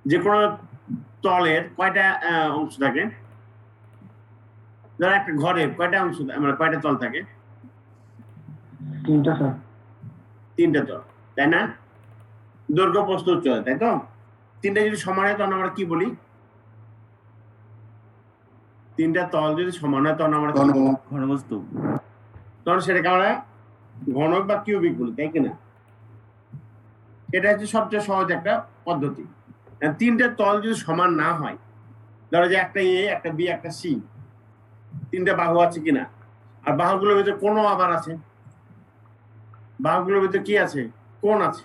যে কোনো তলের কয়টা অংশ থাকে? ধরো একটা ঘরের কয়টা অংশ মানে কয়টা তল থাকে? তিনটা স্যার। তিনটা তল, তাই না? দৈর্ঘ্য প্রস্থ উচ্চতা, তাই তো? তিনটা যদি সমান হয় তখন আমরা কি বলি? তিনটা তল যদি সমান হয় তখন আমরা ঘনবস্তু, তখন সেটাকে আমরা ঘনক বা কিউবিক বলি, তাই কিনা? এটা হচ্ছে সবচেয়ে সহজ একটা পদ্ধতি। তিনটা তল যদি সমান না হয়, ধরো যে একটা এ, একটা বি, একটা সি, তিনটা বাহু আছে কিনা, আর বাহুগুলোর ভিতরে কোণও আবার আছে, বাহুগুলোর ভিতরে কি আছে? কোণ আছে,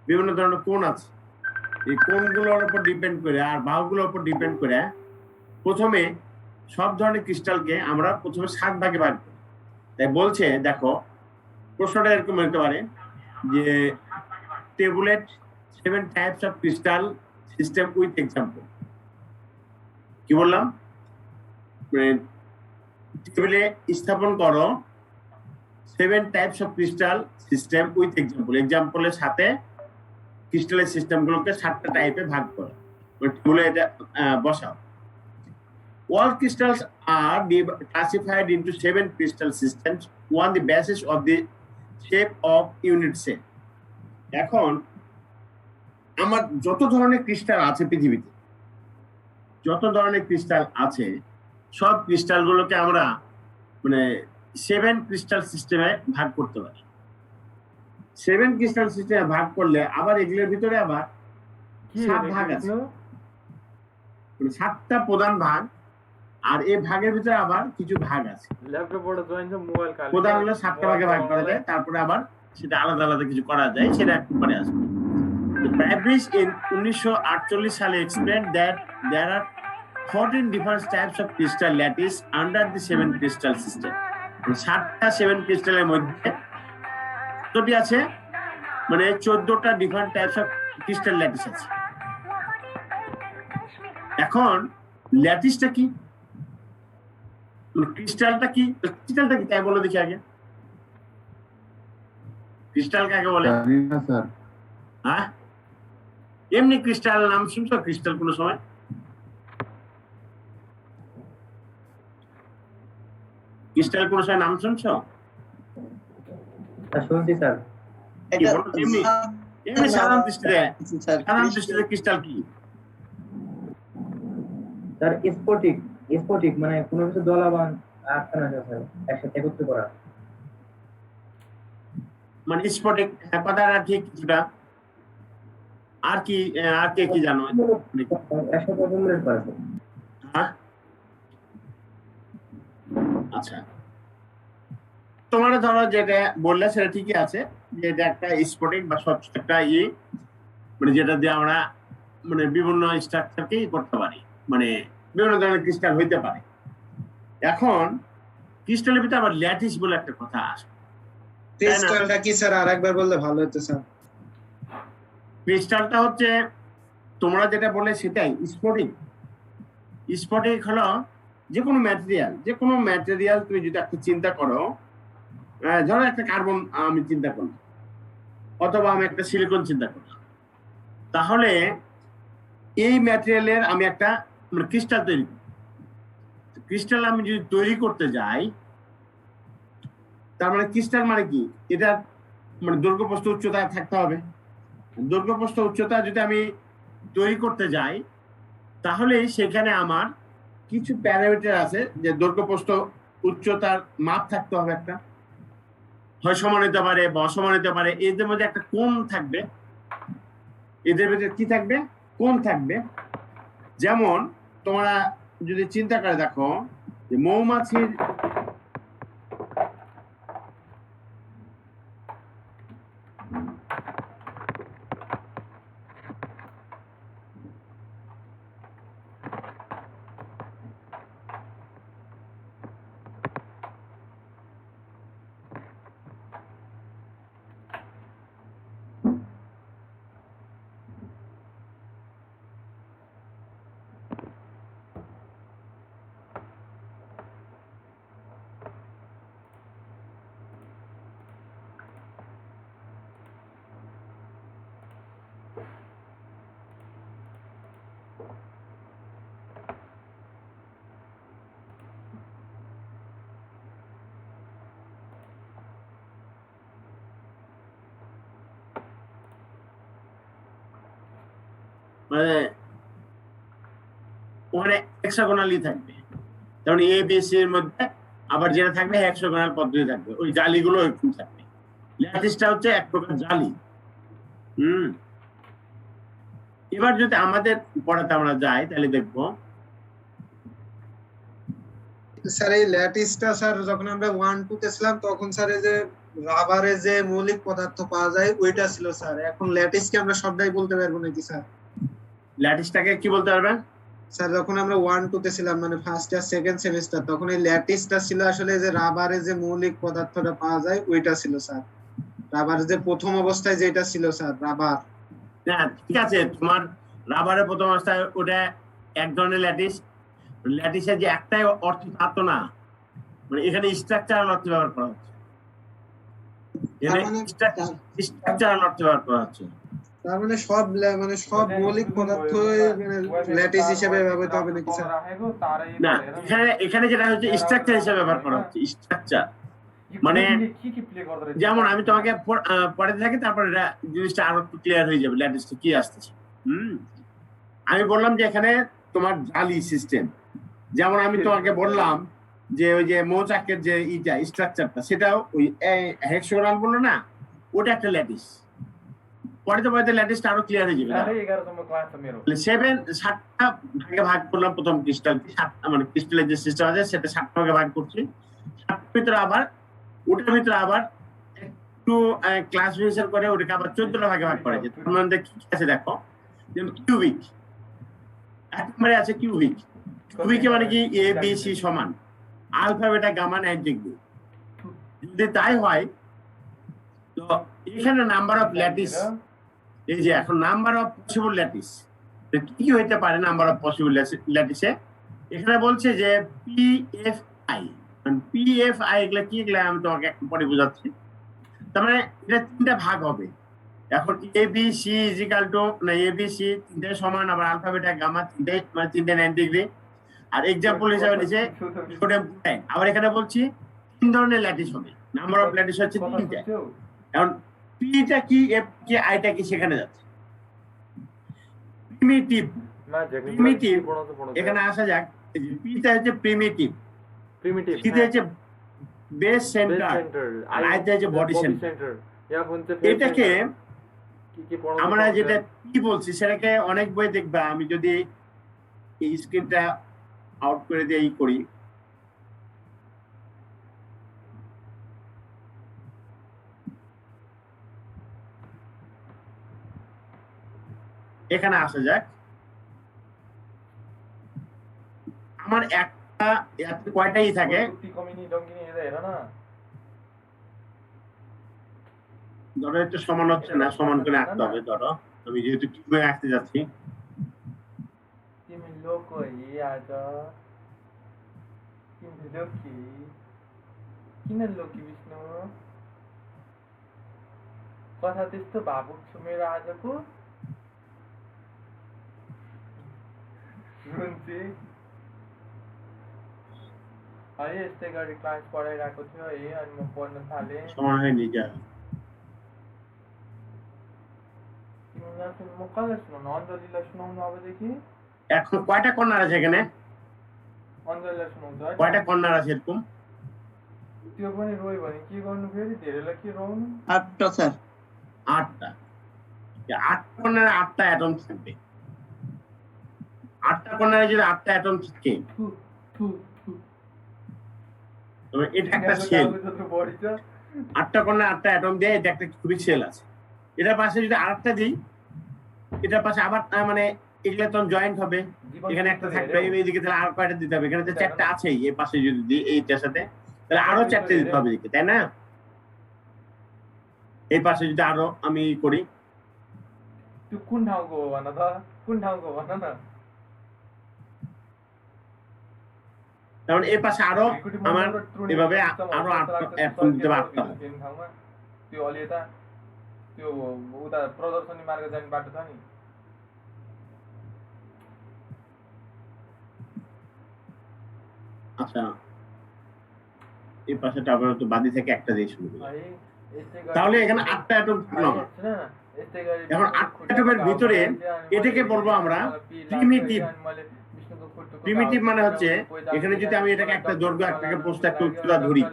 বিভিন্ন ধরনের কোণ আছে। এই কোণগুলোর উপর ডিপেন্ড করে আর বাহুগুলোর উপর ডিপেন্ড করে প্রথমে সব ধরনের ক্রিস্টালকে আমরা প্রথমে 7 ভাগে ভাগ করি। তাই বলছে, দেখো প্রশ্নটা এরকম হতে পারে যে tabulate 7 types of crystal system with example. কি বললাম? টেবিলে স্থাপন করো 7 types of crystal system with example. এক্সাম্পলের সাথে ক্রিস্টালের সিস্টেমগুলোকে 7টা টাইপে ভাগ করো, টেবিলে এটা বসাও। All crystals are classified into 7 crystal systems on the basis of the shape of unit cell. এখন আমার যত ধরনের ক্রিস্টাল আছে পৃথিবীতে, যত ধরনের ক্রিস্টাল আছে, সব ক্রিস্টালগুলোকে আমরা মানে 7 ক্রিস্টাল সিস্টেমে ভাগ করতে পারি। 7 ক্রিস্টাল সিস্টেমে ভাগ করলে আবার এগুলোর ভিতরে আবার 7 ভাগ আছে, মানে 7টা প্রধান ভাগ, আর এই ভাগের ভিতরে আবার কিছু ভাগ আছে। প্রধান হলো 7টা ভাগে ভাগ করা যায়, তারপরে আবার সেটা আলাদা আলাদা কিছু করা যায়, সেটা একটু পরে আসবে। Babbage in 1948 সালে explained that there are 14 different types of crystal lattice under the 7 crystal system. 7টা 7 ক্রিস্টালের মধ্যে কতটি আছে? মানে 14টা different types of crystal lattice আছে। এখন ল্যাটিসটা কি, ক্রিস্টালটা কি? ক্রিস্টালটা কি তাই বলো দেখি আগে। ক্রিস্টাল কাকে বলে? হ্যাঁ, এমনি ক্রিস্টাল নাম শুনছো? ক্রিস্টাল কোন সময়? ক্রিস্টাল কোন সময় নাম শুনছো? শুনছি স্যার। এমনি সাধারণ দৃষ্টিতে, সাধারণ দৃষ্টিতে ক্রিস্টাল কি? স্যার স্ফটিক, স্ফটিক মানে কোনো কিছু দলাবান আটকানো যায় স্যার, একসাথে একত্র করা, মানে স্ফটিক কথাটা ঠিক কিছুটা। আর কি, আর কে কি জানো? একসাথে অ্যাকুমুলেট করা স্যার। হ্যাঁ, আচ্ছা, তোমরা ধরো যেটা বললে সেটা ঠিকই আছে, যে এটা একটা স্ফটিক বা স্বচ্ছ একটা মানে যেটা দিয়ে আমরা মানে বিভিন্ন স্ট্রাকচারকেই করতে পারি, মানে বিভিন্ন ধরনের ক্রিস্টাল হইতে পারে। এখন ক্রিস্টালের ভিতরে আবার ল্যাটিস বলে একটা কথা আসে। ক্রিস্টালটা কি স্যার আরেকবার বললে ভালো হতো স্যার। ক্রিস্টালটা হচ্ছে তোমরা যেটা বলে সেটাই স্ফটিক। স্ফটিক হলো যে কোনো ম্যাটেরিয়াল, যে কোনো ম্যাটেরিয়াল তুমি যদি একটা চিন্তা করো, ধরো একটা কার্বন আমি চিন্তা করলাম, অথবা আমি একটা সিলিকন চিন্তা করলাম, তাহলে এই ম্যাটেরিয়ালের আমি একটা মানে ক্রিস্টাল তৈরি করি। ক্রিস্টাল আমি যদি তৈরি করতে যাই, তার মানে ক্রিস্টাল মানে কি, এটা মানে দৈর্ঘ্য প্রস্থ উচ্চতা থাকতে হবে। দৈর্ঘ্য প্রস্থ উচ্চতা যদি আমি তৈরি করতে যাই, তাহলে সেখানে আমার কিছু প্যারামিটার আছে, যে দৈর্ঘ্য প্রস্থ উচ্চতার মাপ থাকতে হবে একটা, হয় সমান হতে পারে বা অসমান হতে পারে। এদের মধ্যে একটা কোণ থাকবে, এদের ভিতরে কি থাকবে? কোণ থাকবে। যেমন তোমরা যদি চিন্তা করে দেখো যে মৌমাছির মানে ওখানে হেক্সাগোনালি থাকবে, যেমন এ বি সি এর মধ্যে আবার যেটা থাকবে হেক্সাগোনাল পদ্ধতি থাকবে, ওই জালিগুলো একটু থাকবে। ল্যাটিসটা হচ্ছে এক প্রকার জালি। এবার যদি আমাদের পড়াতে আমরা যাই তাহলে দেখবো স্যার এই ল্যাটিসটা স্যার যখন আমরা 1-2 তে ছিলাম তখন স্যার এই যে রাবারে যে মৌলিক পদার্থ পাওয়া যায় ওইটা ছিল স্যার। এখন ল্যাটিস কি আমরা সবটাই বলতে পারবো নাকি স্যার? ল্যাটিসটাকে কি বলতে পারবেন স্যার যখন আমরা 1-2 তে ছিলাম মানে ফার্স্ট ইয়ার সেকেন্ড সেমিস্টার তখন এই ল্যাটিসটা ছিল আসলে যে রাবারে যে মৌলিক পদার্থটা পাওয়া যায় ওইটা ছিল স্যার। রাবার যে প্রথম অবস্থায় যেটা ছিল স্যার রাবার। হ্যাঁ ঠিক আছে, তোমার রাবারের প্রথম অবস্থায় ওটা এক ধরনের ল্যাটিস। ল্যাটিসের যে একটাই অর্থ তা তো না, মানে এখানে স্ট্রাকচারাল অর্থ ব্যবহার করা হচ্ছে, এখানে স্ট্রাকচারাল অর্থ ব্যবহার করা হচ্ছে। তার মানে সব মৌলিক পদার্থ ল্যাটিস হিসেবে ব্যবহৃত হবে নাকি স্যার? না, এখানে যেটা হচ্ছে স্ট্রাকচার হিসেবে ব্যবহার করা হচ্ছে, স্ট্রাকচার। মানে যেমন আমি তোমাকে পড়াতে থাকি, তারপরে জিনিসটা আরো একটু ক্লিয়ার হয়ে যাবে ল্যাটিসটা কি আসতেছে। আমি বললাম যে এখানে তোমার জালি সিস্টেম, যেমন আমি তোমাকে বললাম যে ওই যে মৌচাকের যে ইটা স্ট্রাকচারটা সেটাও ওই হেক্সাগোনাল বললো না, ওটা একটা ল্যাটিস। পড়াতে পড়াতে ল্যাটিসটা আরো ক্লিয়ার হয়ে যাবে। 7টা ভাগে ভাগ করলাম প্রথম ক্রিস্টাল, 7টা মানে ক্রিস্টালের যে সিস্টেম আছে সেটা 7টা ভাগে ভাগ করছি। 7টার ভিতরে আবার ওটার ভিতরে আবার একটু ক্লাসিফিকেশন করে ওটাকে আবার 14টা ভাগে ভাগ করা যায়। তার মধ্যে কি আছে দেখো, যেমন কিউবিক, এক নম্বরে আছে কিউবিক। কিউবিকে মানে কি এ বি সি সমান, আলফা বেটা গামা 90 ডিগ্রি। যদি তাই হয় তো এখানে নাম্বার অফ ল্যাটিস, এই যে এখন নাম্বার অফ পসিবল ল্যাটিস কি হইতে পারে, নাম্বার অফ পসিবল ল্যাটিসে এখানে বলছে যে পিএফআই, মানে পিএফআই এগুলা কি, এগুলা আমি তোমাকে একটু পরে বোঝাচ্ছি। তার মানে এটা 3টা ভাগ হবে। এখন এ বি সি ইজিক্যাল টু না, এ বি সি 3টে সমান, আবার আলফা বেটা গামা 3টে মানে 3টে 90 ডিগ্রি। আর এক্সাম্পল হিসাবে নিচে আবার এখানে বলছি 3 ধরনের ল্যাটিস হবে, নাম্বার অফ ল্যাটিস হচ্ছে 3টা। এখন পিটা কি এফ কি আইটা কি সেখানে যাচ্ছে। প্রিমিটিভ, প্রিমিটিভ এখানে আসা যাক। পিটা হচ্ছে প্রিমিটিভ, সিটা হচ্ছে বেস সেন্টার, আর আইটা হচ্ছে বডি সেন্টার। এটাকে আমরা যেটা কি বলছি সেটাকে অনেক বই দেখবা, আমি যদি এই স্ক্রিনটা আউট করে দিয়ে ই করি, এখানে আসা যাক। আমার একটা কয়টাই থাকে, ধরো একটু সমান হচ্ছে না, সমান করে আঁকতে হবে। ধরো আমি যেহেতু কিভাবে আঁকতে যাচ্ছি, কথা त्यस्तो भावुक छु मेरो आजको रुन्ची है। यस्तै गरी क्लास पढाइरहेको थियो है, अनि म पढ्न थालेँ। সমান হয়নি যা। म कसलाई सुनाउनु? अञ्जलीलाई सुनाउनु अबदेखि? এখন কয়টা কর্নার আছে এখানে? अञ्जलीलाई सुनाउँछु है। কয়টা কর্নার আছে এরকম? त्यो पनि रोइ भने के गर्नु फेरि? धेरैलाई के रोउनु? 8টা স্যার। 8টা। 8টা কর্নারে 8টা অ্যাটম থাকবে। 8টা কর্নারে যদি 8টা অ্যাটম থাকে, তবে এটা একটা সেল। 8টা কর্নারে 8টা অ্যাটম দিয়ে এটা একটা কিউবিক সেল আছে। এটার পাশে যদি আরেকটা দিই, এটার পাশে আবার মানে এগুলা তখন জয়েন্ট হবে। এখানে একটা থাকবে, এইদিকে তাহলে আর কয়টা দিতে হবে? এখানে তো 4টা আছেই, এই পাশে যদি দিই এইটার সাথে, তাহলে আরো 4টে দিতে হবে এদিকে, তাই না? এই পাশে যদি আরো আমি করি, त्यो कुन ठाउँको हो भन त? कुन ठाउँको भन न? কারণ এই পাশে আরো আমার এভাবে আরো 8টা অ্যাটম দিতে পারতাম। त्यो अलि यता त्यो उता प्रदर्शनी मार्ग जाने बाटो छ नि, আচ্ছা এই পাশেটা আবার তো বাদি থেকে একটা দিয়ে শুরু করি। भाई यस्तै তাহলে এখানে 8টা অ্যাটম থাকলো আমার। यस्तै गरी এখন 8টা অ্যাটমের ভিতরে এটাকে বলবো আমরা প্রিমিটিভ। প্রিমিটিভ মানে হচ্ছে এখানে যদি আমি এটাকে একটা দৈর্ঘ্য একটাকে প্রস্থ একটা উচ্চতা ধরি,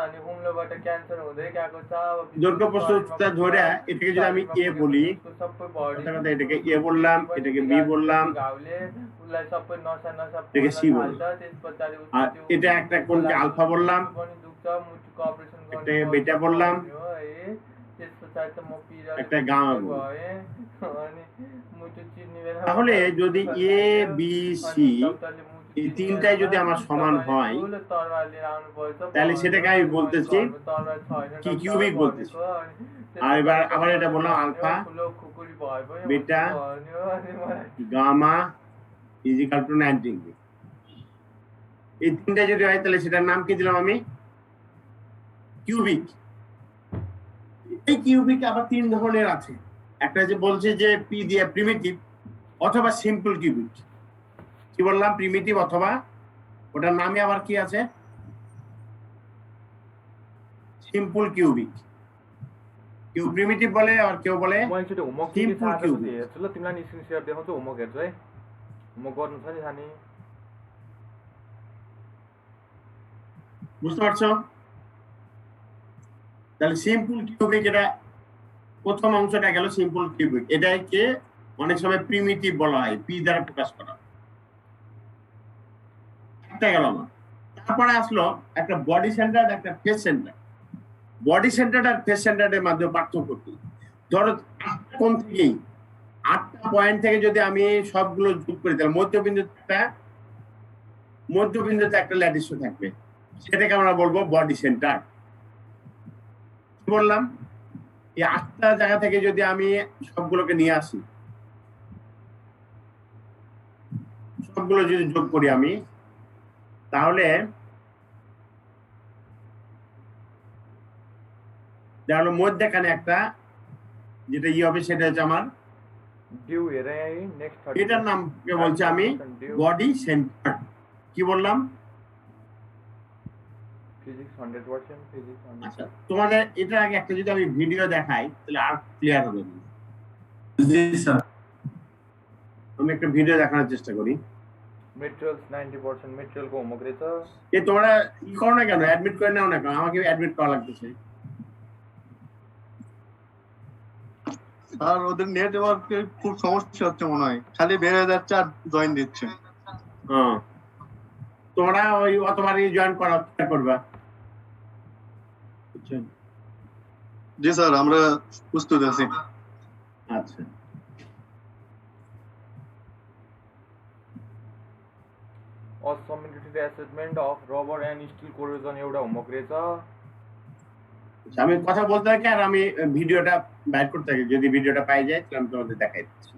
अनि हुम्लोबाट क्यान्सर हुँदै गएको छ अब দৈর্ঘ্য প্রস্থ উচ্চতা ধরে এটাকে যদি আমি এ বলি, सबै बडी কথা কথা এটাকে এ বললাম, এটাকে বি বললাম, घाउले उसलाई सबै नसा नसा এটাকে সি বললাম, त्यसपछाडि আর এটা একটা কোনকে আলফা বললাম, पनि दुख्छ मुटुको अपरेसन এটাকে বেটা বললাম, है त्यसपछाडि त म पिराले একটা গামা বললাম। भए अनि मुटु चिर्ने बेला তাহলে যদি এ বি সি এই তিনটাই যদি আমার সমান হয় তাহলে সেটাকে আমি বলতেছি কি কিউবিক বলতেছি। আর এবার আবার এটা বললাম আলফা বেটা গামা ইজিক্যাল টু 90। এই তিনটা যদি হয় তাহলে সেটার নাম কি দিলাম আমি? কিউবিক। এই কিউবিক আবার তিন ধরনের আছে, একটা যে বলছে যে পি দিয়ে প্রিমিটিভ অথবা সিম্পল কিউবিক। কি বললাম? প্রিমিটিভ অথবা ওটার নামে আবার কি আছে? Simple cubic. কেউ প্রিমিটিভ বলে আর কেউ বলে म एकचोटि होमवर्क के सिम्पल छ क्यूबिक। हेर्छु ल, तिमीलाई स्क्रिन सेयर देखाउँछु, होमवर्क हेर्छु है। होमवर्क गर्नु छ नि सानी। বুঝতে পারছো? তাহলে সিম্পল কিউবিক, এটা প্রথম অংশটা গেল সিম্পল কিউবিক। এটাকে অনেক সময় প্রিমিটিভ বলা হয়, পি দ্বারা প্রকাশ করা। একটা গেল আমার। তারপরে আসলো একটা বডি সেন্টার, একটা ফেস সেন্টার। বডি সেন্টার আর ফেস সেন্টারের মধ্যে পার্থক্য কি? ধরো কোন থেকেই 8টা পয়েন্ট থেকে যদি আমি সবগুলো যোগ করি তাহলে মধ্যবিন্দুতে একটা ল্যাটিস থাকবে, সেটাকে আমরা বলবো বডি সেন্টার। কি বললাম? এই 8টা জায়গা থেকে যদি আমি সবগুলোকে নিয়ে আসি, সবগুলো যদি যোগ করি আমি, তাহলে তাহলে মধ্যখানে একটা যেটা ই হবে সেটা হচ্ছে আমার ডিউ हेरे है नेक्स्ट 30। এটার নাম বলছি আমি বডি সেন্টার। কি বললাম? Physics 100%, physics 100। আচ্ছা, তোমাদের এটা আগে একটা যদি আমি ভিডিও দেখাই তাহলে আর ক্লিয়ার হবে। জি স্যার, আমি একটা ভিডিও দেখানোর চেষ্টা করি। मेटेरियल्स 90%, मेटेरियल को होमवर्क रहेछ। এই তোমরা ই করো না কেন, অ্যাডমিট করে নাও না কেন? আমাকে অ্যাডমিট করা লাগতেছে। আর ওদের নেটওয়ার্কের খুব সমস্যা হচ্ছে মনে হয়, খালি বের হয়ে যাচ্ছে আর জয়েন দিচ্ছে। হ্যাঁ, তোমরা ওই অতবারই জয়েন করা করবা। জি স্যার, আমরা প্রস্তুত আছি। আচ্ছা, असमिलिटी assessment of rubber and steel corrosion एउटा होमवर्क रहेछ। আমি কথা বলতে থাকি আর আমি ভিডিওটা বাইর করতে থাকি, যদি ভিডিওটা পাই যায় তাহলে আমি তোমাদের দেখাই দিচ্ছি।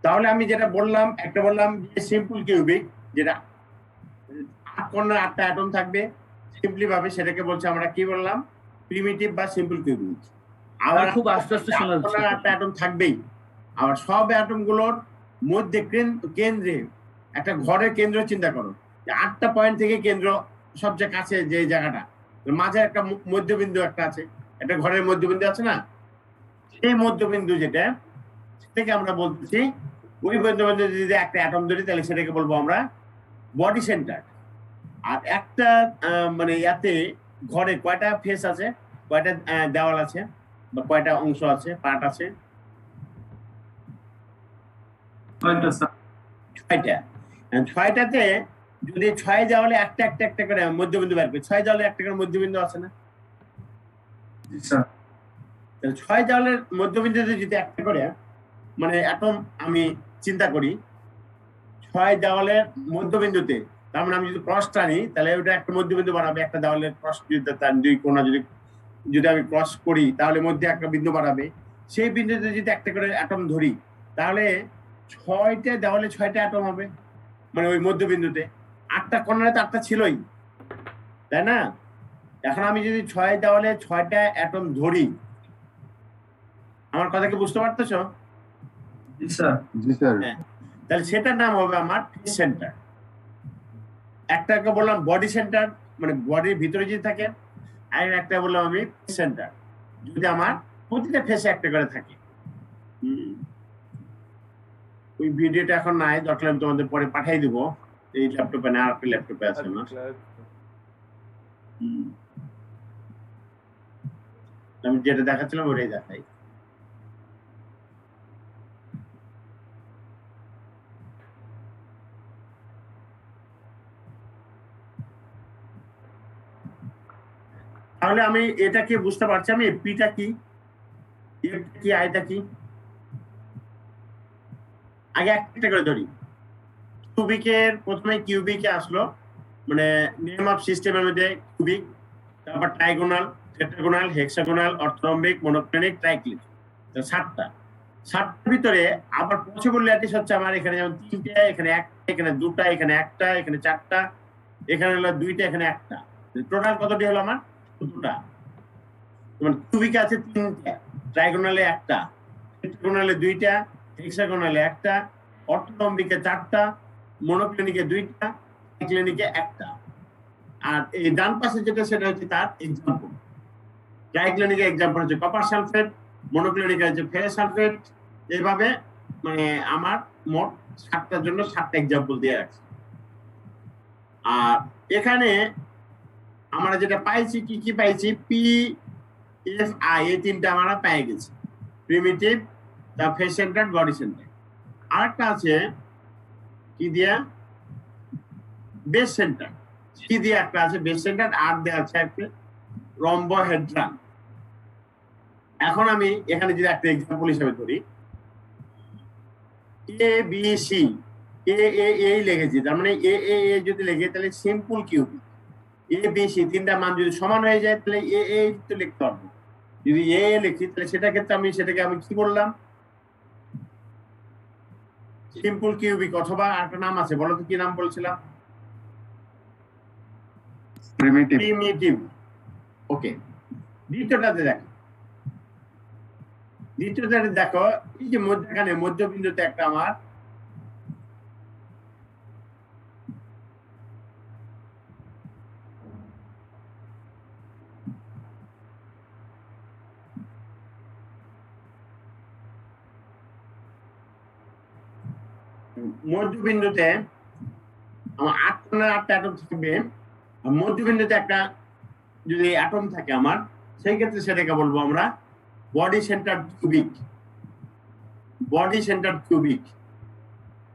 তাহলে আমি যেটা বললাম, একটা বললাম যে সিম্পল কিউবিক, যেটা 8 কোণের 8টা অ্যাটম থাকবে সিম্পলি ভাবে, সেটাকে বলছে আমরা কি বললাম? প্রিমিটিভ বা সিম্পল কিউবিক। আবার খুব আস্তে আস্তে শোনা যাচ্ছে। 8টা অ্যাটম থাকবেই। আবার সব অ্যাটম গুলোর মধ্যে কেন্দ্রে একটা ঘরের কেন্দ্র চিন্তা করো, 8টা পয়েন্ট থেকে কেন্দ্র সবচেয়ে কাছে যে জায়গাটা, মাঝে একটা মধ্যবিন্দু একটা আছে, একটা ঘরের মধ্যবিন্দু আছে না? সেই মধ্যবিন্দু যেটা, সেটাকে আমরা বলতেছি, ওই মধ্যবিন্দু যদি একটা অ্যাটম ধরি তাহলে সেটাকে বলবো আমরা বডি সেন্টার। আর একটা মানে ইয়াতে ঘরে কয়টা ফেস আছে, কয়টা দেওয়াল আছে, বা কয়টা অংশ আছে, পার্ট আছে? 6টা। 6টাতে যদি 6 দেওয়ালে একটা একটা একটা করে মধ্যবিন্দু বের করি, 6 দেওয়ালে একটা করে মধ্যবিন্দু আছে না? তাহলে 6 দেওয়ালের মধ্যবিন্দুতে যদি একটা করে মানে অ্যাটম আমি চিন্তা করি, 6 দেওয়ালের মধ্যবিন্দুতে, তার মানে আমি যদি ক্রস টানি তাহলে ওটা একটা মধ্যবিন্দু বানাবে। একটা দেওয়ালের ক্রস যদি তার দুই কোণা যদি আমি ক্রস করি তাহলে মধ্যে একটা বিন্দু বানাবে। সেই বিন্দুতে যদি একটা করে অ্যাটম ধরি তাহলে 6টা দেওয়ালে 6টা অ্যাটম হবে, মানে ওই মধ্যবিন্দুতে। 8টা কোণায় তো 8টা চিলই, তাই না? এখন আমি যদি 6 দেওয়ালে 6টা অ্যাটম ধরি, আমার কথা কি বুঝতে পারতেছো? জি স্যার। তাহলে সেটার নাম হবে আমার ফেস সেন্টার। একটাকে বললাম বডি সেন্টার, মানে বডির ভিতরে যদি থাকে, আর একটা বললাম আমি সেন্টার, যদি আমার প্রতিটা ফেসে একটা করে থাকে। ওই ভিডিওটা এখন নাই, দরকার আমি তোমাদের পরে পাঠাই দিব, এই ল্যাপটপে না, আর একটা ল্যাপটপে আছে না। আমি যেটা দেখাচ্ছিলাম ওটাই দেখাই। তাহলে আমি এটা কি বুঝতে পারছি, আমি পিটা কি, এফটা কি, আইটা কি। আগে একটা করে ধরি। কিউবিকের প্রথমে কিউবিকে আসলো, মানে নেম অফ সিস্টেমের মধ্যে কিউবিক, তারপর ট্রাইগোনাল, টেট্রাগোনাল, হেক্সাগোনাল, অর্থোরম্বিক, মনোক্লিনিক, ট্রাইক্লিক, 7টা। 7টার ভিতরে আবার পসিবল ল্যাটিস হচ্ছে আমার এখানে যেমন 3টে, এখানে 1টা, এখানে 2টা, এখানে 1টা, এখানে 4টা, এখানে হলো 2টা, এখানে 1টা। টোটাল কতটি হলো আমার? 2টা। যেমন কিউবিকে আছে 3টা, ট্রাইগোনালে 1টা, টেট্রাগোনালে 2টা, হেক্সাগোনালে 1টা, অর্থোরম্বিকে 4টা, মনোক্লিনিকে 2টা, ট্রাইক্লিনিকে 1টা। আর এই ডান পাশে যেটা সেটা হচ্ছে তার এক্সাম্পল। ট্রাইক্লিনিকের এক্সাম্পল হচ্ছে কপার সালফেট, মনোক্লিনিকের হচ্ছে ফেরাস সালফেট। এইভাবে মানে আমার মোট 7টার জন্য 7টা এক্সাম্পল দিয়ে রাখছি। আর এখানে আমরা যেটা পাইছি, কি কি পাইছি, পি এফ আই, এই 3টা আমরা পেয়ে গেছি। প্রিমিটিভ, দা ফেস সেন্টার, বডি সেন্টার। আরেকটা আছে কি দিয়া, বেস সেন্টার। সি দিয়ে একটা আছে বেস সেন্টার, আর দেওয়া আছে একটা রম্বোহেড্রান। এখন আমি এখানে যদি একটা এক্সাম্পল হিসেবে ধরি, এ বি সি, এ লিখেছি, তার মানে এ যদি লিখে তাহলে সিম্পল কিউবিক। এ বি সি 3টা মান যদি সমান হয়ে যায় তাহলে এ তো লিখতে পারবো। যদি এ লিখি তাহলে সেটাকে আমি কি বললাম, সিম্পল কিউবিক, অথবা একটা নাম আছে, বলো তো কি নাম বলছিলাম? প্রিমিটিভ। ওকে, দ্বিতীয়টাতে দেখো, এই যে মধ্যখানে মধ্যবিন্দুতে একটা আমার মধ্যবিন্দুতে আমার 8 কোণের 8টা অ্যাটম থাকবে। মধ্যবিন্দুতে একটা যদি অ্যাটম থাকে আমার, সেই ক্ষেত্রে সেটাকে বলবো আমরা body centre cubic. Body centre cubic,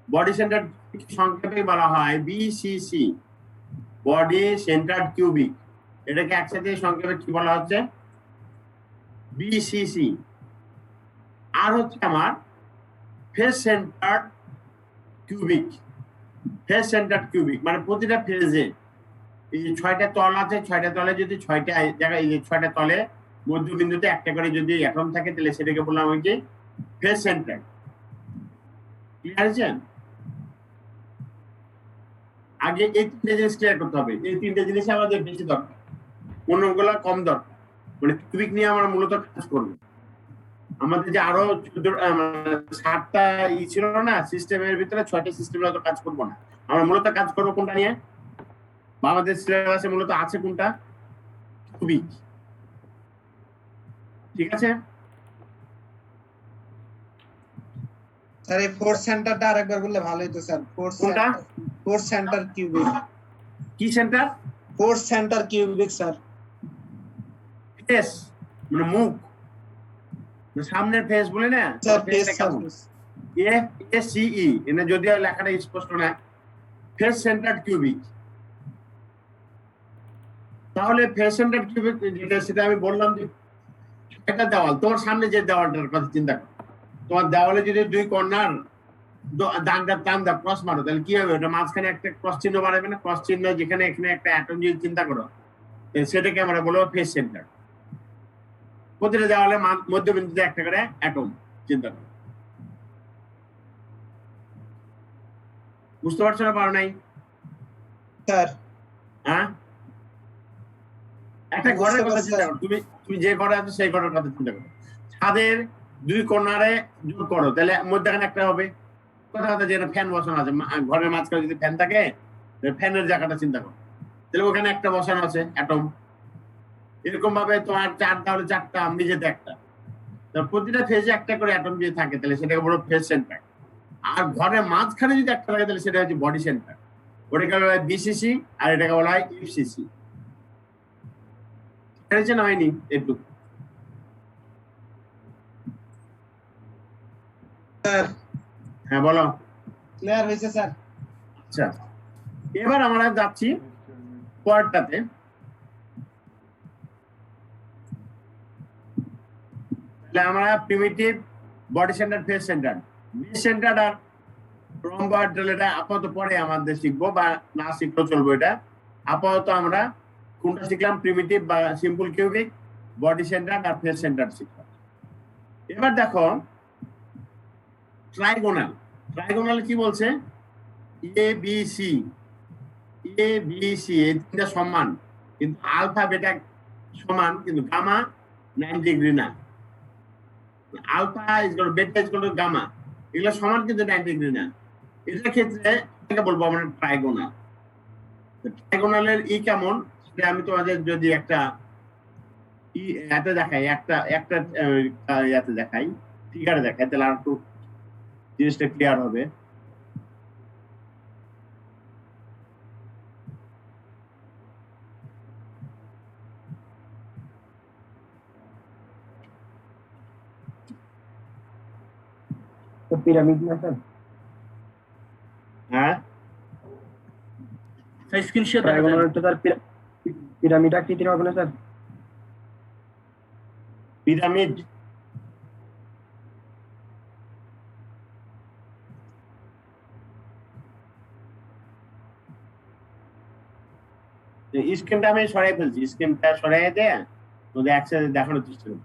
body centre সংক্ষেপে বলা হয় বিসিসি, বডি সেন্টার কিউবিক। এটাকে একসাথে সংক্ষেপে কি বলা হচ্ছে? বিসিসি। আর হচ্ছে আমার face centre cubic. Face centre cubic মানে প্রতিটা ফেজে এই যে 6টা তল আছে, 6টা তলে যদি 6টা জায়গায়, এই যে 6টা তলে মধ্যবিন্দুতে একটা করে যদি অ্যাটম থাকে তাহলে সেটাকে বললাম ওই যে ফেস সেন্টার। ক্লিয়ার আছে? আগে এই 3টে জিনিস ক্লিয়ার করতে হবে। এই 3টে জিনিস আমাদের বেশি দরকার, অন্যগুলো কম দরকার। মানে কিউবিক নিয়ে আমরা মূলত কাজ করবো। আমাদের যে আরো 7টা ছিল না সিস্টেমের ভিতরে, 6টা সিস্টেমের তো কাজ করবো না। আমরা মূলত কাজ করবো কোনটা নিয়ে, বা আমাদের সিলেবাসে মূলত আছে কোনটা, কিউবিক। ঠিক আছে স্যার? এই ফোর্স সেন্টারটা আরেকবার বললে ভালো হতো স্যার। Force centre cubic. কি centre? Force centre cubic sir. Face মানে মুখ, সামনের ফেস বলে না, sir face A C E, এনে যদিও লেখাটা স্পষ্ট না, ফেস সেন্টার কিউবিক। তাহলে ফেস সেন্টার কিউবিক যেটা, সেটা আমি বললাম যে একটা দেওয়াল, তোমার সামনে যে দেওয়ালটার কথা চিন্তা করো, তোমার দেওয়ালে যদি 2 কর্নার দাগটা টান দাও, ক্রস মারো, তাহলে কি হবে? ওটা মাঝখানে একটা ক্রস চিহ্ন বাড়াবে না? ক্রস চিহ্ন যেখানে এখানে একটা অ্যাটম যদি চিন্তা করো, সেটাকে আমরা বলবো ফেস সেন্টার। প্রতিটা দেওয়ালে মধ্যবিন্দুতে একটা করে অ্যাটম চিন্তা করো। বুঝতে পারছো না? পারো নাই স্যার? হ্যাঁ, একটা ঘরের কথা চিন্তা করো, তুমি যে ঘরে আছো সেই ঘরের কথা চিন্তা করো। ছাদের 2 কর্নারে যোগ করো, তাহলে মধ্যখানে একটা হবে। কথা যেটা ফ্যান বসানো আছে, ঘরের মাঝখানে যদি ফ্যান থাকে ফ্যানের জায়গাটা চিন্তা করো, তাহলে ওখানে একটা বসানো আছে অ্যাটম। এরকম ভাবে তোমার 4 তাহলে 4টা, মেঝেতে একটা, প্রতিটা ফেজে একটা করে অ্যাটম যদি থাকে তাহলে সেটাকে বলো ফেজ সেন্টার। আর ঘরের মাঝখানে যদি একটা থাকে তাহলে সেটা হচ্ছে বডি সেন্টার, ওটাকে বলা হয় বিসিসি আর এটাকে বলা হয় ইউসিসি। হয়েছে না হয়নি একটু? হ্যাঁ বলো। ক্লিয়ার হয়েছে স্যার। আচ্ছা, এবার আমরা যাচ্ছি পরেরটাতে। তাহলে আমরা primitive, body centre, face centre, base centre আর রম্বয়েড্রাল এটা আপাতত পরে আমাদের শিখবো, বা না শিখলেও চলবো। এটা আপাতত আমরা কোনটা শিখলাম? প্রিমিটিভ বা সিম্পল কিউবিক, বডি সেন্টার আর ফেজ সেন্টার শিখলাম। এবার দেখো ট্রাইগোনাল। ট্রাইগোনাল কি বলছে? A B C, A B C এই তিনটা সমান, কিন্তু আলফা বেটা সমান, কিন্তু গামা 90 ডিগ্রি না। Alpha is equal beta is equal to gamma, এগুলো সমান কিন্তু 90 ডিগ্রি না। এটার ক্ষেত্রে এটাকে বলবো আমরা ট্রাইগোনাল। ট্রাইগোনালের ই কেমন সেটা আমি তোমাদের যদি একটা ইয়াতে দেখাই, একটা ইয়াতে দেখাই, ফিগারে দেখাই, তাহলে আর একটু জিনিসটা ক্লিয়ার হবে। পিরামিড না স্যার? হ্যাঁ, স্ক্রিনশট ট্রাইগোনালটা স্যার পিরামিড আকৃতির হবে না স্যার? পিরামিড স্ক্রিনটা আমি সরাই ফেলছি, স্ক্রিনটা সরাই দেয় তোদের একসাথে দেখানোর চেষ্টা করি।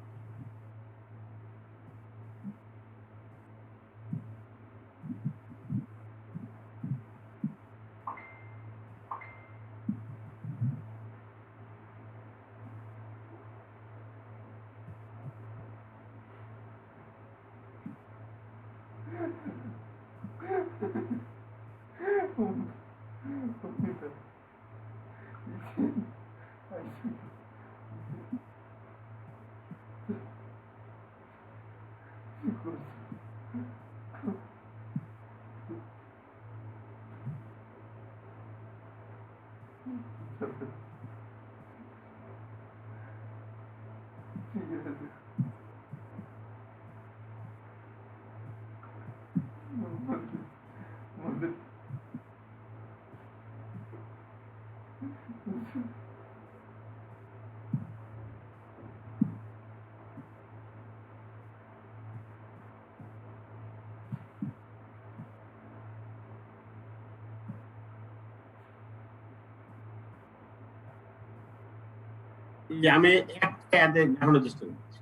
যে আমি একটা দেখানোর চেষ্টা করছি।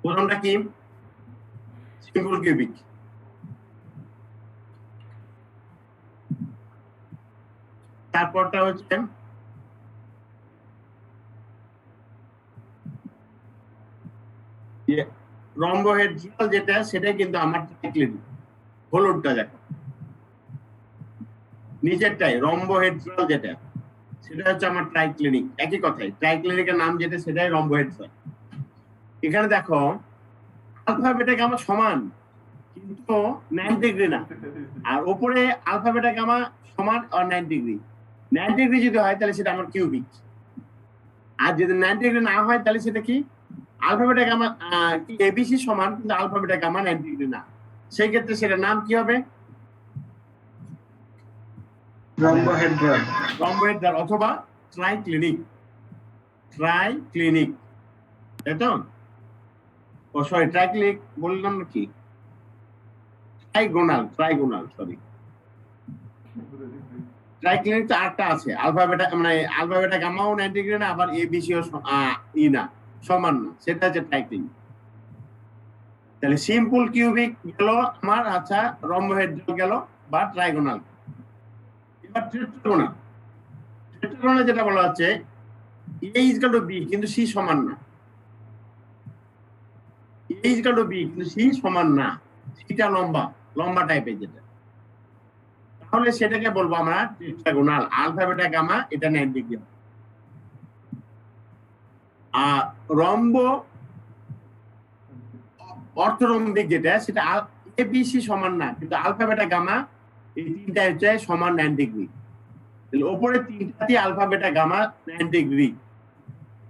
প্রথমটা কি? Simple cubic. তারপরটা হচ্ছে রম্বোহেড্রাল, যেটা সেটাই কিন্তু আমার ট্রাইক্লিনিক। হলুদটা দেখো, নিচেরটাই রম্বোহেড্রাল যেটা, সেটা হচ্ছে আমার ট্রাইক্লিনিক। একই কথাই, ট্রাইক্লিনিকের নাম যেটা সেটাই রম্বোহেড্রাল। এখানে দেখো আলফা বেটা গামা সমান, কিন্তু 90 ডিগ্রি না। আর উপরে আলফা বেটা গামা সমান আর 90 ডিগ্রি। 90 ডিগ্রি যদি হয় তাহলে সেটা আমার কিউবিক। আর যদি 90 ডিগ্রি না হয় তাহলে সেটা কি? আলফা বেটা গামা এবিসি সমান, কিন্তু আলফা বেটা গামা 90 ডিগ্রি না। সেই ক্ষেত্রে সেটার নাম কি হবে? রম্বোহেড্রাল। রম্বোহেড্রাল অথবা ট্রাইক্লিনিক। ট্রাইক্লিনিক, তাই তো? ও সরি, ট্রাইক্লিনিক বললাম না কি? Trigonal, sorry. ট্রাইক্লিনিক তো আটটা আছে, আলফা বেটা মানে আলফা বেটা গামাও 90 ডিগ্রি না, আবার এবিসিও না, সমান না, সেটা হচ্ছে ট্রাইক্লিনিক। তাহলে সিম্পল কিউবিক গেল আমার, আচ্ছা রম্বোহেড্রাল গেল বা ট্রাইগোনাল। এবার টেট্রাগোনাল যেটা বলা হচ্ছে এ ইজ ইকুয়াল টু বি, কিন্তু সি সমান না। এ ইজ ইকুয়াল টু বি, কিন্তু সি সমান না। সিটা লম্বা টাইপের যেটা। তাহলে সেটাকে বলবো আমরা টেট্রাগোনাল। আলফা বিটা গামা এটা 90 ডিগ্রি। আর রম্ব অর্থরম্বিক যেটা সেটা এবিসি সমান না, কিন্তু আলফা বিটা গামা এই তিনটা হচ্ছে সমান 90 ডিগ্রি। তাহলে উপরে তিনটাতে আলফা বিটা গামা 90 ডিগ্রি।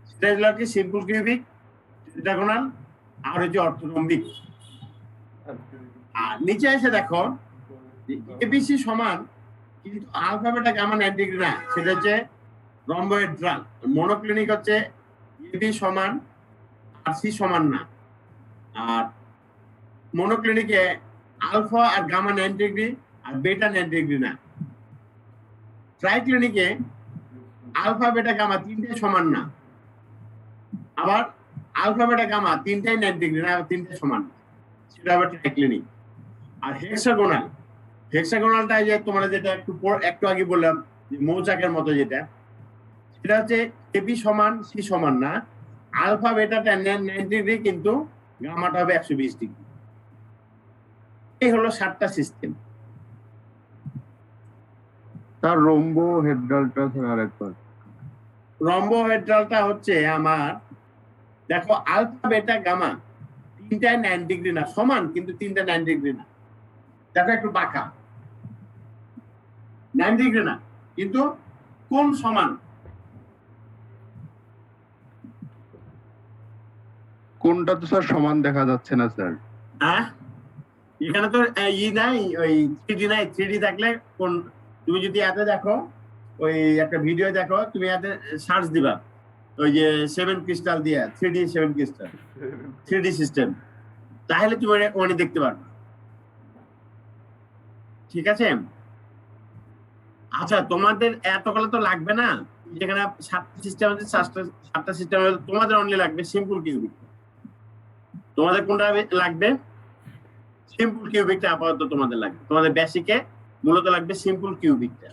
সেটা হলো কি সিম্পল কিউবিক, টেট্রাগোনাল আর হচ্ছে অর্থরম্বিক। আর নিচে এসে দেখো এবিসি সমান কিন্তু আলফা বিটা গামা 90 ডিগ্রি না, সেটা হচ্ছে রম্বোহেড্রাল। মনোক্লিনিক হচ্ছে এবি সমান আর সি সমান না। আর মনোক্লিনিকে আলফা আর গামা 90 ডিগ্রি আর বেটা 90 ডিগ্রি না। ট্রাইক্লিনিকে আলফা বেটা গামা তিনটাই সমান না, আবার আলফা বেটা গামা তিনটাই 90 ডিগ্রি না, আবার তিনটাই সমান না, সেটা আবার ট্রাইক্লিনিক। আর হেক্সাগোনালটা যে তোমরা যেটা একটু আগে বললাম যে মৌচাকের মতো, যেটা সেটা হচ্ছে এবি সমান সি সমান না, আলফা বেটাটা 90 ডিগ্রি কিন্তু গামাটা হবে 120 ডিগ্রি। এই হলো 7টা সিস্টেম। তার রোম্বো হেড্রালটা স্যার আরেকবার। রম্বোহেড্রালটা হচ্ছে আমার, দেখো আলফা বেটা গামা তিনটায় 90 ডিগ্রি না, সমান কিন্তু তিনটা 90 ডিগ্রি না। দেখো একটু বাঁকা, 90 ডিগ্রি না কিন্তু কোন সমান? কোনটা তো স্যার সমান দেখা যাচ্ছে না স্যার। হ্যাঁ, এখানে তো নাই, ওই 3D নাই। 3D থাকলে কোন, তুমি যদি এতে দেখো, ওই একটা ভিডিও দেখো, তুমি এতে সার্চ দিবা ওই যে 7 ক্রিস্টাল দিয়ে 3D 7 ক্রিস্টাল 3D সিস্টেম, তাহলে তুমি ওখানে দেখতে পারবে। ঠিক আছে, আচ্ছা তোমাদের এতগুলো তো লাগবে না, যেখানে 7টা সিস্টেম আছে, 7টা সিস্টেম তোমাদের অনলি লাগবে সিম্পল কিউবিক। তোমাদের কোনটা লাগবে? সিম্পল কিউবিকটা আপাতত তোমাদের লাগবে। তোমাদের বেসিকে মূলত লাগবে সিম্পল কিউবিকটা।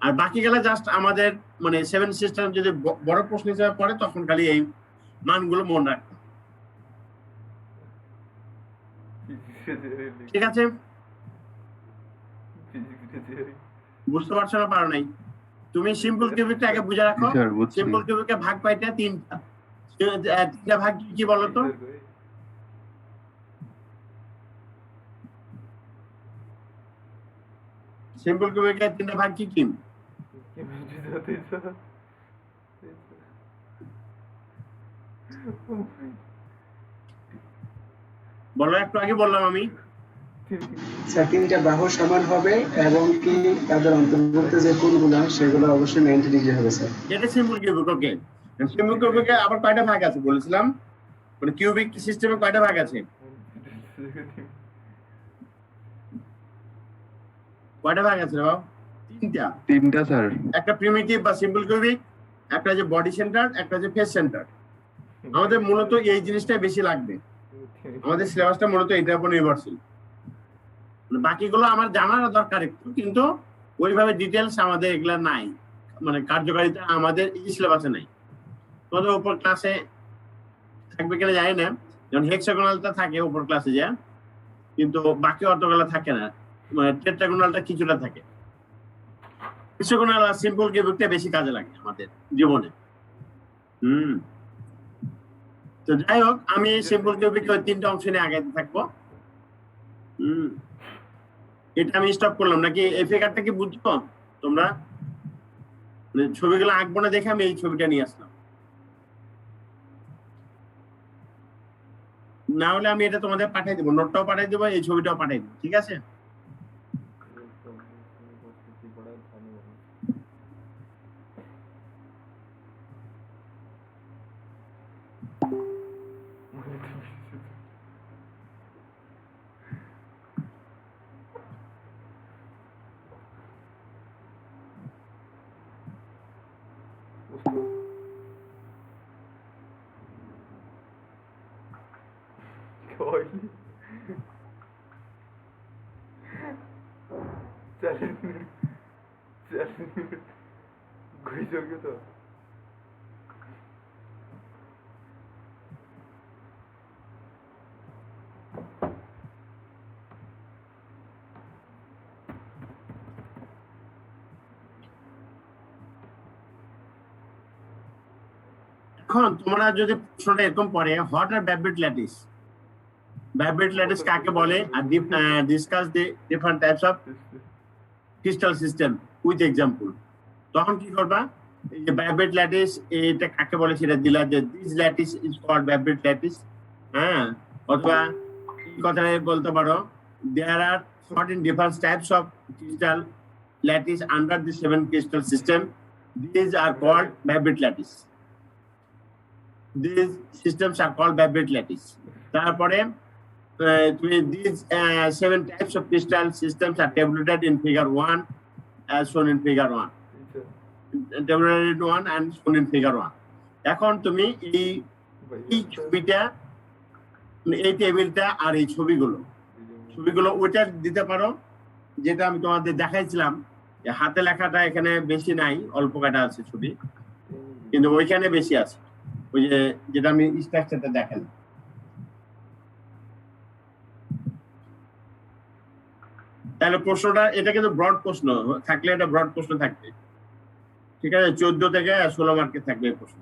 আর বাকি গেলে জাস্ট আমাদের মানে 7 সিস্টেম যদি বড় প্রশ্ন হিসেবে পড়ে তখন খালি এই মানগুলো মনে রাখবে। ঠিক আছে, বুঝতে পারছো না? পারো নাই? তুমি সিম্পল কিউবিকটা আগে বুঝে রাখো। স্যার বুঝছি। সিম্পল কিউবিকে ভাগ পাইটা তিনটা। তিনটা ভাগ কি বলো তো? সিম্পল কিউবিকের তিনটা ভাগ কি কি? বলো, একটু আগে বললাম আমি। স্যার তিনটা বাহু সমান হবে এবং কি তাদের অন্তর্ভুক্ত যে কোণগুলো সেগুলো অবশ্যই 90 ডিগ্রি হবে স্যার। এটা সিম্পল কিউবিক। ওকে, সিম্পল কিউবিকে আবার কয়টা ভাগ আছে বলেছিলাম? মানে কিউবিক সিস্টেমে কয়টা ভাগ আছে? কয়টা ভাগ আছে বাবা? তিনটা স্যার। একটা প্রিমিটিভ বা সিম্পল কিউবিক, একটা যে বডি সেন্টার, একটা যে ফেস সেন্টার। আমাদের মূলত এই জিনিসটাই বেশি লাগবে। আমাদের সিলেবাসটা মূলত এটার উপর নির্ভরশীল। বাকিগুলো আমার জানার দরকার একটু, কিন্তু ওইভাবে ডিটেলস আমাদের এগুলা নাই, মানে কার্যকারিতা আমাদের এই সিলেবাসে নাই। তোমাদের উপর ক্লাসে থাকবে কিনা জানি না, যেমন হেক্সাগোনালটা থাকে উপর ক্লাসে যা, কিন্তু বাকি অতগুলো থাকে না। মানে টেট্রাগোনালটা কিছুটা থাকে। হেক্সাগোনাল আর সিম্পল কিউবিকটা বেশি কাজে লাগে আমাদের জীবনে। তো যাই হোক, আমি সিম্পল কিউবিক ওই 3টা অংশ নিয়ে আগাইতে থাকবো। এটা আমি স্টপ করলাম নাকি? এই ফিগারটা কি বুঝছো তোমরা? মানে ছবিগুলো আঁকবো না দেখে আমি এই ছবিটা নিয়ে আসলাম, না হলে আমি এটা তোমাদের পাঠিয়ে দেবো, নোটটাও পাঠিয়ে দেবো, এই ছবিটাও পাঠিয়ে দেবো। ঠিক আছে? घुस गयो तो এখন তোমরা যদি প্রশ্নটা এরকম পড়ে what are vibrate lattice, vibrate lattice কাকে বলে, আর discuss the different types of crystal system with example, তখন কি করবা, এই যে ভাইব্রেট ল্যাটিস এটা কাকে বলে সেটা দিলা, যে this lattice is called vibrate lattice. হ্যাঁ, অথবা এই কথাটা বলতে পারো দেয়ার আর 14 different types of crystal lattice under the 7 crystal system. These are called vibrate lattice. These systems are called vibrate lattice. তারপরে these 7 types of crystal systems are tabulated in figure 1 as shown in figure 1. Tabulated 1 and shown in figure 1. এখন তুমি এই ছবিটা, এই টেবিলটা আর এই ছবিগুলো ওইটা দিতে পারো, যেটা আমি তোমাদের দেখাইছিলাম। হাতে লেখাটা এখানে বেশি নাই, অল্প কাটা আছে ছবি, কিন্তু ওইখানে বেশি আছে, ওই যে যেটা আমি স্ট্রাকচারটা দেখালাম। তাহলে প্রশ্নটা এটা কিন্তু ব্রড প্রশ্ন থাকলে, এটা ব্রড প্রশ্ন থাকবে, ঠিক আছে, 14 থেকে 16 মার্কের থাকবে এই প্রশ্ন।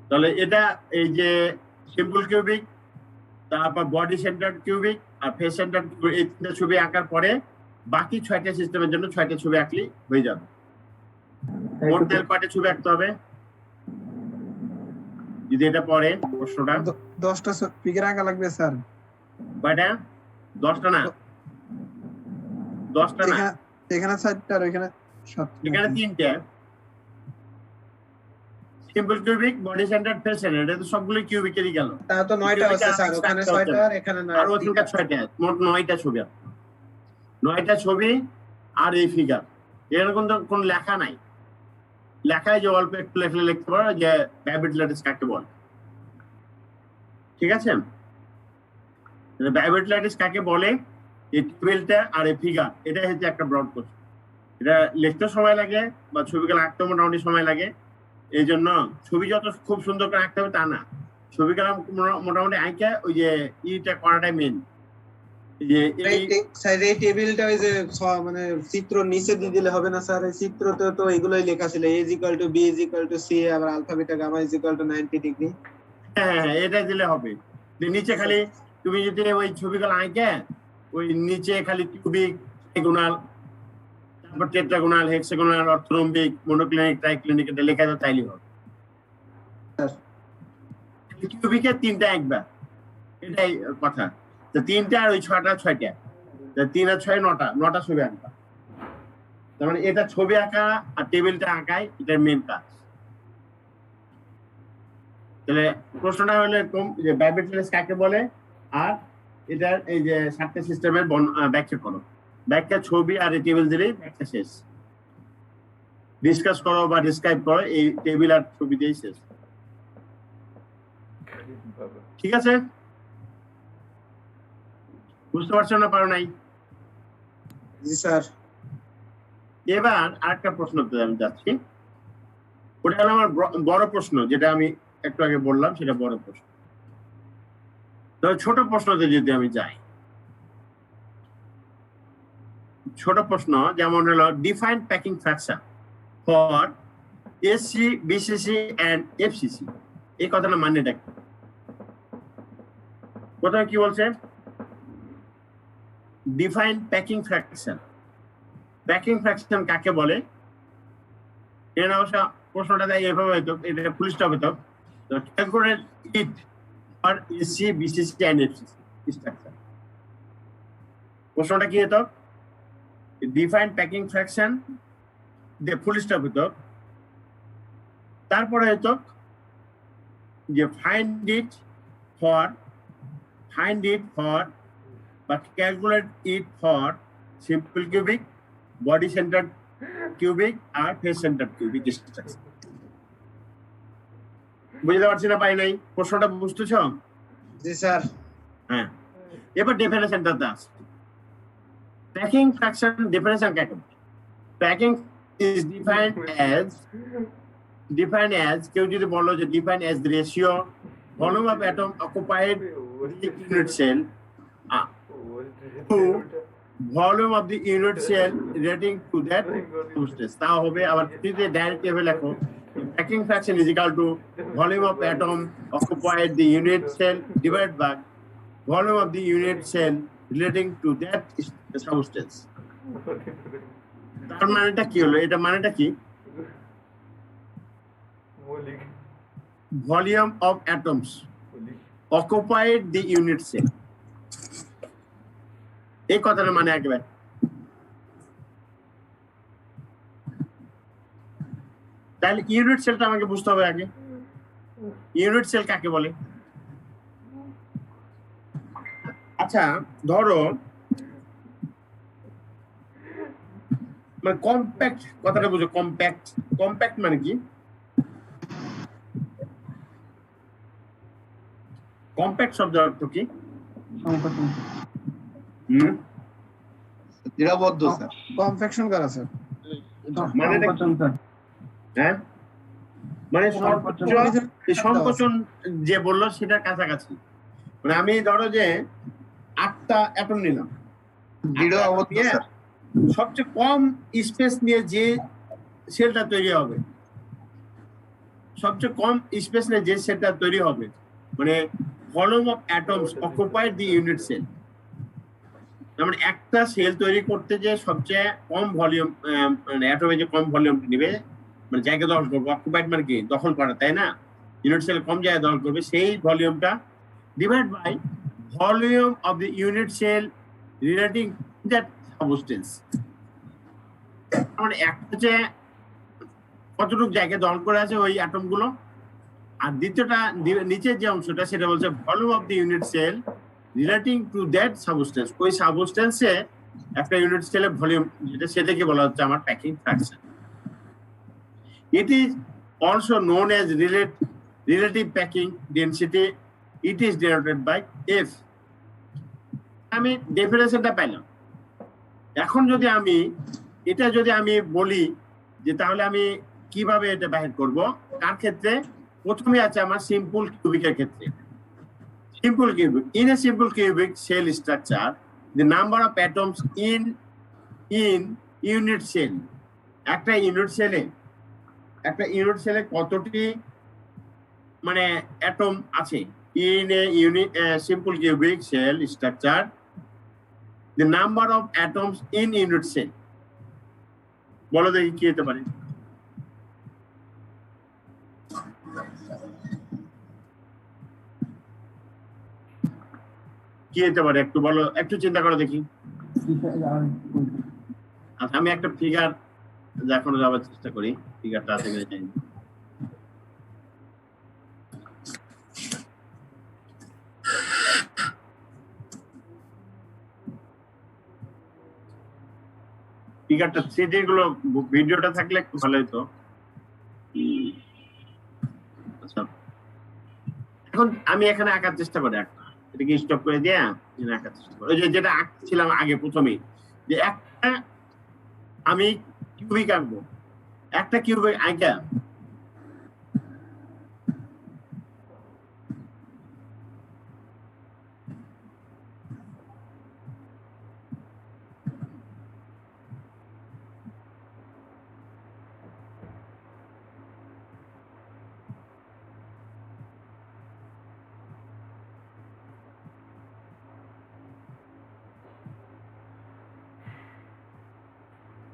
তাহলে এটা এই যে সিম্পল কিউবিক, তারপর বডি সেন্টার কিউবিক আর ফেস সেন্টার কিউবিক, এই 3টা ছবি আঁকার পরে বাকি 6টা সিস্টেমের জন্য 6টা ছবি আঁকলে হয়ে যাবে। মোট তেল কয়টা ছবি আঁকতে হবে যদি এটা পড়ে প্রশ্নটা? 10টা ফিগার আঁকা লাগবে স্যার। কয়টা? 10টা না, 10টা না, এখানে 4টা আর এখানে 7টা, এখানে 3টা। Simple cubic, body centre, face centre, এটা তো সবগুলো কিউবিকেরই গেল। তা তো 9টা আছে স্যার, ওখানে 6টা আর এখানে 9টা। আর ওখানকার 6টা, মোট 9টা ছবি। 9টা ছবি আর এই ফিগার, এরকম তো কোনো লেখা নাই। লেখায় যে অল্প একটু লেখলে লিখতে পারো যে ভাইব্রেট ল্যাটিস কাকে বলে, ঠিক আছে? ভাইব্রেট ল্যাটিস কাকে বলে, এই টেবিলটা আর এই ফিগার, এটা হচ্ছে একটা ব্রড কোর্স। এটা লিখতে সময় লাগে বা ছবিগুলো আঁকতে মোটামুটি সময় লাগে। এই জন্য ছবি যত খুব সুন্দর করে আঁকতে হবে তা না, ছবিগুলো মোটামুটি আঁকে ওই যে ইটা করাটাই মেন। স্যার এই টেবিলটা ওই যে মানে চিত্র নিচে দিয়ে দিলে হবে না স্যার? এই চিত্রতে তো এগুলোই লেখা ছিল, a = b = c, আবার আলফা বিটা গামা = 90 ডিগ্রি। হ্যাঁ, এটা দিলে হবে। নিচে খালি তুমি যদি ওই ছবিগুলো আঁকে ওই নিচে খালি কিউবিক, ট্রাইগোনাল, তারপর টেট্রাগোনাল, হেক্সাগোনাল, অর্থোরম্বিক, মনোক্লিনিক, ট্রাইক্লিনিক এটা লেখা তো তাইলে হবে। কিউবিকের 3টা একবার, এটাই কথা। তো 3টা আর ওই 6টা 6টা, 3 আর 6 9টা ছবি আঁকা। তার মানে এটা ছবি আঁকা আর টেবিলটা আঁকাই এটার মেন কাজ। তাহলে প্রশ্নটা হলো এরকম যে ভাইব্রেট ল্যাটিস কাকে বলে, আর এটার এই যে 7টা সিস্টেমের ব্যাখ্যা করো। ব্যাখ্যা ছবি আর এই টেবিল দিলেই ব্যাখ্যা শেষ। ডিসকাস করো বা ডিসক্রাইব করো, এই টেবিল আর ছবি দিয়েই শেষ। ঠিক আছে? বুঝতে পারছো না পারো নাই? জি স্যার। এবার আরেকটা প্রশ্নতে আমি যাচ্ছি, ওটা হলো আমার বড় প্রশ্ন, যেটা আমি একটু আগে বললাম সেটা বড় প্রশ্ন। তো ছোট প্রশ্নতে যদি আমি যাই, ছোট প্রশ্ন যেমন হলো define packing fraction for SC, BCC and FCC, এই কথাটা মানেটা কি? প্রথমে কি বলছে? Define packing fraction. Packing fraction কাকে বলে? এর অবশ্য প্রশ্নটা দেয় এভাবে হয়তো, এটা ফুল স্টপ হতো, তো calculate it for SC, BCC and FCC structure. প্রশ্নটা কি হতো? ডিফাইন প্যাকিং ফ্র্যাকশন দিয়ে ফুল স্টপ হতো, তারপরে হতো যে ফাইন্ড ইট ফর বা calculate it for simple cubic, body centre cubic আর ফেস সেন্টার কিউবিক স্ট্রাকচার। বুঝতে পারছি না পাই নাই? প্রশ্নটা বুঝতেছ? জি স্যার। হ্যাঁ, এবার ডেফিনেশনটাতে আসছে। প্যাকিং ফ্র্যাকশন ডেফিনেশন কাকে বলে? প্যাকিং ইজ ডিফাইন্ড অ্যাজ কেউ যদি বলো যে defined as the ratio volume of atom occupied unit cell to volume of the unit cell relating to that substance. তা হবে আবার যদি ডাইরেক্ট এভাবে লেখো packing fraction is equal to volume of atom occupied the unit cell divided by volume of the unit cell relating to that substance. তার মানেটা কি হলো? এটা মানেটা কি? মৌলিক Volume of atoms মৌলিক occupied the unit cell. এই কথাটা মানে একেবারে তাহলে ইউনিট সেলটা আমাকে বুঝতে হবে আগে। ইউনিট সেল কাকে বলে? আচ্ছা ধরো মানে কম্প্যাক্ট কথাটা বুঝো। কম্প্যাক্ট কম্প্যাক্ট মানে কি? কম্প্যাক্ট শব্দের অর্থ কি? নিরাবদ্ধ স্যার। কনফেকশন করা স্যার। মানেটা কি? হ্যাঁ মানে সংকোচন যে বললো সেটার কাছাকাছি। মানে আমি ধরো যে 8টা অ্যাটম নিলাম, দৃঢ় আবদ্ধ স্যার। সবচেয়ে কম স্পেস নিয়ে যে সেলটা তৈরি হবে, সবচেয়ে কম স্পেস নিয়ে যে সেলটা তৈরি হবে মানে volume of atoms occupied the unit cell. মানে একটা সেল তৈরি করতে যে সবচেয়ে কম ভলিউম মানে অ্যাটমে যে কম ভলিউম নেবে মানে জায়গা দখল করবে, অকুপাইড মানে কি দখল করা, তাই না? ইউনিট সেল কম জায়গা দখল করবে, সেই ভলিউমটা divide by volume of the unit cell relating that substance. মানে একটা যে কতটুকু জায়গা দখল করে আছে ওই অ্যাটম গুলো, আর দ্বিতীয়টা নিচের যে অংশটা সেটা বলছে volume of the unit cell relating to that substance. ওই সাবস্টেন্সে একটা ইউনিট সেলের ভলিউম যেটা সেটাকে বলা হচ্ছে আমার packing fraction. It is also known as relative packing density. It is denoted by F. আমি ডেফিনেশনটা পেলাম। এখন যদি আমি বলি যে তাহলে আমি কিভাবে এটা বাহির করব, কার ক্ষেত্রে? প্রথমে আছে আমার সিম্পল কিউবিকের ক্ষেত্রে। Simple cubic, in a simple cubic sell structure the number of atoms in unit cell, একটা ইউনিট সেলে কতটি মানে অ্যাটম আছে? In a unit simple cubic sell structure the number of atoms in unit cell, বলো দেখি কি হতে পারে? কি হতে পারে একটু বলো, একটু চিন্তা করো দেখি। আচ্ছা আমি একটা ফিগার দেখানো যাওয়ার চেষ্টা করি, ফিগারটা আছে কিনা জানি না। ফিগারটা 3D গুলো ভিডিওটা থাকলে একটু ভালো হতো। আচ্ছা এখন আমি এখানে আঁকার চেষ্টা করি, একটা এটাকে স্টপ করে দিয়ে আঁকার চেষ্টা করি। ওই যে যেটা আঁকছিলাম আগে প্রথমেই, যে একটা আমি কিউবিক আঁকবো, একটা কিউবিক আঁকা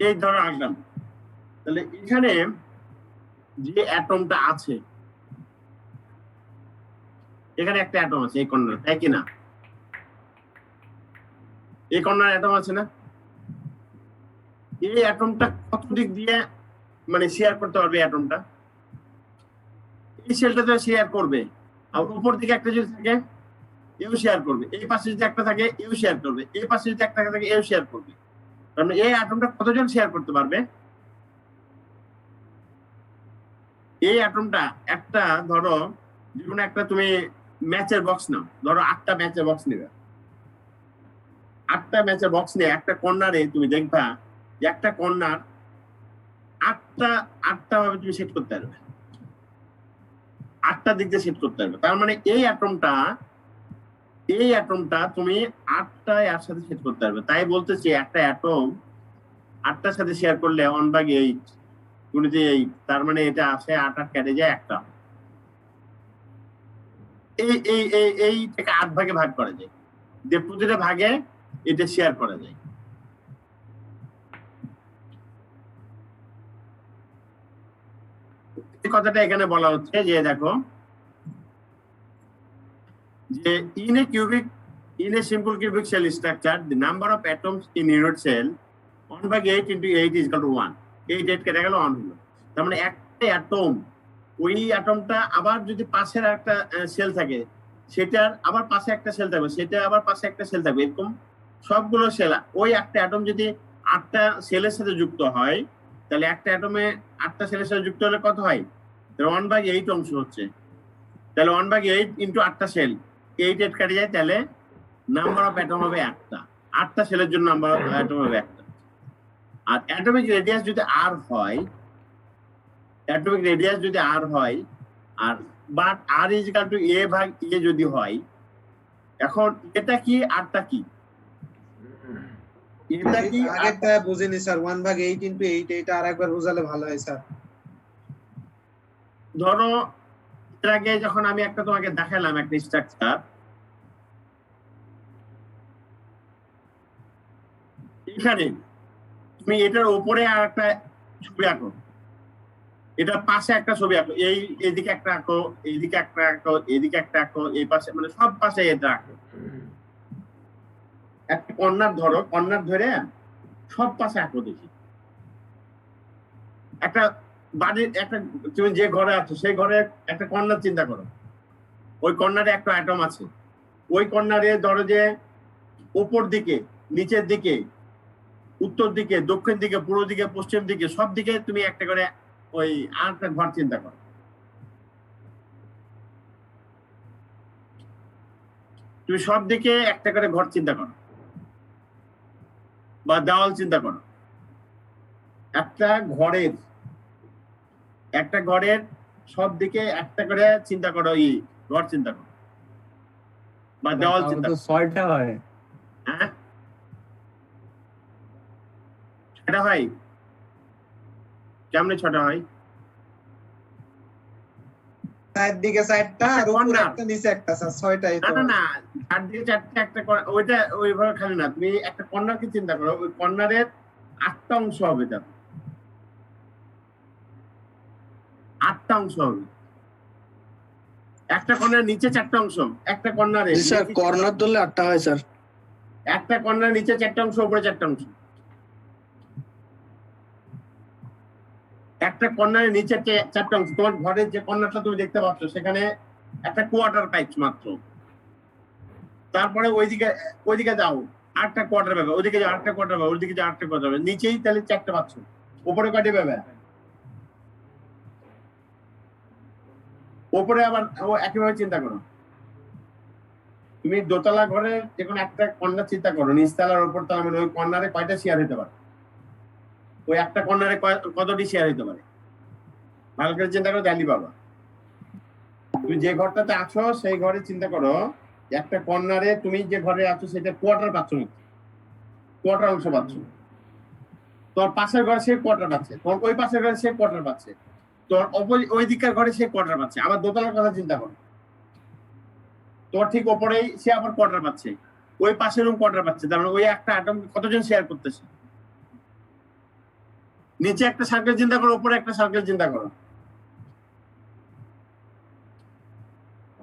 এই ধরো আঁকলাম, তাহলে এখানে যে অ্যাটমটা আছে, এখানে একটা অ্যাটম আছে এই কর্নার, তাই কি না? এই কর্নার অ্যাটম আছে না? এই অ্যাটমটা কত দিক দিয়ে মানে শেয়ার করতে পারবে? অ্যাটমটা এই সেলটা তো শেয়ার করবে, আর উপর দিকে একটা যদি থাকে এও শেয়ার করবে, এই পাশে যদি একটা থাকে এও শেয়ার করবে, এই পাশে যদি একটা থাকে এও শেয়ার করবে। কারণ এই অ্যাটমটা কতজন শেয়ার করতে পারবে? এই অ্যাটমটা একটা ধরো যেকোনো একটা তুমি ম্যাচের বক্স নাও, ধরো 8টা ম্যাচের বক্স নেবে, 8টা ম্যাচের বক্স নিয়ে একটা কর্নারে তুমি দেখবা যে একটা কর্নার 8টা ভাবে তুমি সেট করতে পারবে, 8টা দিক দিয়ে সেট করতে পারবে। তার মানে এই অ্যাটমটা তুমি 8টা এর সাথে সেট করতে পারবে। তাই বলতেছি একটা অ্যাটম 8টার সাথে শেয়ার করলে 1/8 গুণিত 8, তার মানে এটা আসে 8 8 কেটে যায় একটা। এইটাকে 8 ভাগে ভাগ করা যায়, যে প্রতিটা ভাগে এটা শেয়ার করা যায়। এই কথাটা এখানে বলা হচ্ছে যে দেখো যে in a simple cubic cell structure the number of atoms in unit cell 1/8 into 8 is equal to 1. 8 কেটে গেল 1 হলো। তার মানে একটা অ্যাটম, ওই অ্যাটমটা আবার যদি পাশের একটা সেল থাকে, সেটার আবার পাশে একটা সেল থাকবে, সেটা আবার পাশে একটা সেল থাকবে, এরকম সবগুলো সেল। ওই একটা অ্যাটম যদি 8টা সেলের সাথে যুক্ত হয়, তাহলে একটা অ্যাটমে 8টা সেলের সাথে যুক্ত হলে কত হয়? 1/8 অংশ হচ্ছে। তাহলে 1/8 ইন্টু 8টা সেল, 8 কেটে যায়, তাহলে নাম্বার অফ অ্যাটম হবে একটা। 8টা সেলের জন্য নাম্বার অফ অ্যাটম হবে একটা। আর অ্যাটমিক রেডিয়াস যদি আর হয়, অ্যাটমিক রেডিয়াস যদি আর হয়, আর but R is equal to A ভাগ এ যদি হয়, এখন এটা কি আরটা কি? এটা কি আগেরটা বুঝিনি স্যার, 1/8 ইনটু 8, এটা আরেকবার বোঝালে ভালো হয় স্যার। ধরো এর আগে যখন আমি একটা তোমাকে দেখালাম একটা স্ট্রাকচার, এখানে তুমি এটার উপরে আর একটা ছবি আঁকো, এটার পাশে একটা ছবি আঁকো, এইদিকে একটা আঁকো, এইদিকে একটা আঁকো, এদিকে একটা আঁকো, এই পাশে, মানে সব পাশে এটা আঁকো। একটা কর্নার ধরো, কর্নার ধরে সব পাশে আঁকো দেখি। একটা বাড়ির একটা, তুমি যে ঘরে আছো সেই ঘরে একটা কর্নার চিন্তা করো, ওই কর্নারে একটা অ্যাটম আছে, ওই কর্নারে ধরো যে উপর দিকে, নিচের দিকে, উত্তর দিকে, দক্ষিণ দিকে, পূর্ব দিকে, পশ্চিম দিকে, সব দিকে তুমি একটা করে ওই আরেকটা ঘর চিন্তা করো। তুমি সব দিকে একটা করে ঘর চিন্তা করো বা দেওয়াল চিন্তা করো। একটা ঘরের সব দিকে একটা করে চিন্তা করো, ঘর চিন্তা করো বা দেওয়াল চিন্তা করো। 6টা হয়। হ্যাঁ, সেটা হয় কেমনে? 6টা হয়, চারদিকে 4টা আর উপরে একটা নিচে একটা স্যার, 6টাই না তো। না না, 4 দিকে 4টা, একটা ওইটা ওইভাবে খালি না, তুমি একটা কর্নারকে চিন্তা করো, ওই কর্নারের 8টা অংশ হবে, তার 8টা অংশ হবে। একটা কর্নার নিচে 4টা অংশ, একটা কর্নারে স্যার কর্নার ধরলে 8টা হয় স্যার। একটা কর্নার নিচে 4টা অংশ, উপরে 4টা অংশ। একটা কর্নারের নিচে 4টা অংশ। তোমার ঘরের যে কর্নারটা তুমি দেখতে পাচ্ছ, সেখানে একটা কোয়ার্টার পাইপ মাত্র। তারপরে ওইদিকে যাও, 8টা কোয়ার্টার পাবে, ওইদিকে যাও 8টা কোয়ার্টার পাবে, ওইদিকে যাও 8টা কোয়ার্টার পাবে, নিচেই তাহলে 4টা পাচ্ছ, উপরে কয়টা পাবে? উপরে আবার একইভাবে চিন্তা করো, তুমি দোতলা ঘরে যে কোনো একটা কর্নার চিন্তা করো, নিচতলার উপর তলা, মানে ওই কর্নারে কয়টা শেয়ার হতে পারে? ওই একটা কর্নারে কতটি শেয়ার হতে পারে? ভালো করে চিন্তা করো, জানি বাবা। তুমি যে ঘরটাতে আছো সেই ঘরে চিন্তা করো, একটা কর্নারে তুমি যে ঘরে আছো সেটা কোয়ার্টার পাচ্ছ, কোয়ার্টার অংশ পাচ্ছ। তোর পাশের ঘরে সে কোয়ার্টার পাচ্ছে, তোর ওই পাশের ঘরে সে কোয়ার্টার পাচ্ছে, তোর ওই দিকের ঘরে সে কোয়ার্টার পাচ্ছে। আবার দোতলার কথা চিন্তা করো, তোর ঠিক ওপরেই সে আবার কোয়ার্টার পাচ্ছে, ওই পাশের রুম কোয়ার্টার পাচ্ছে। তার মানে ওই একটা অ্যাটম কতজন শেয়ার করতেছে? নিচে একটা সার্কেল চিন্তা করো, উপরে একটা সার্কেল চিন্তা করো,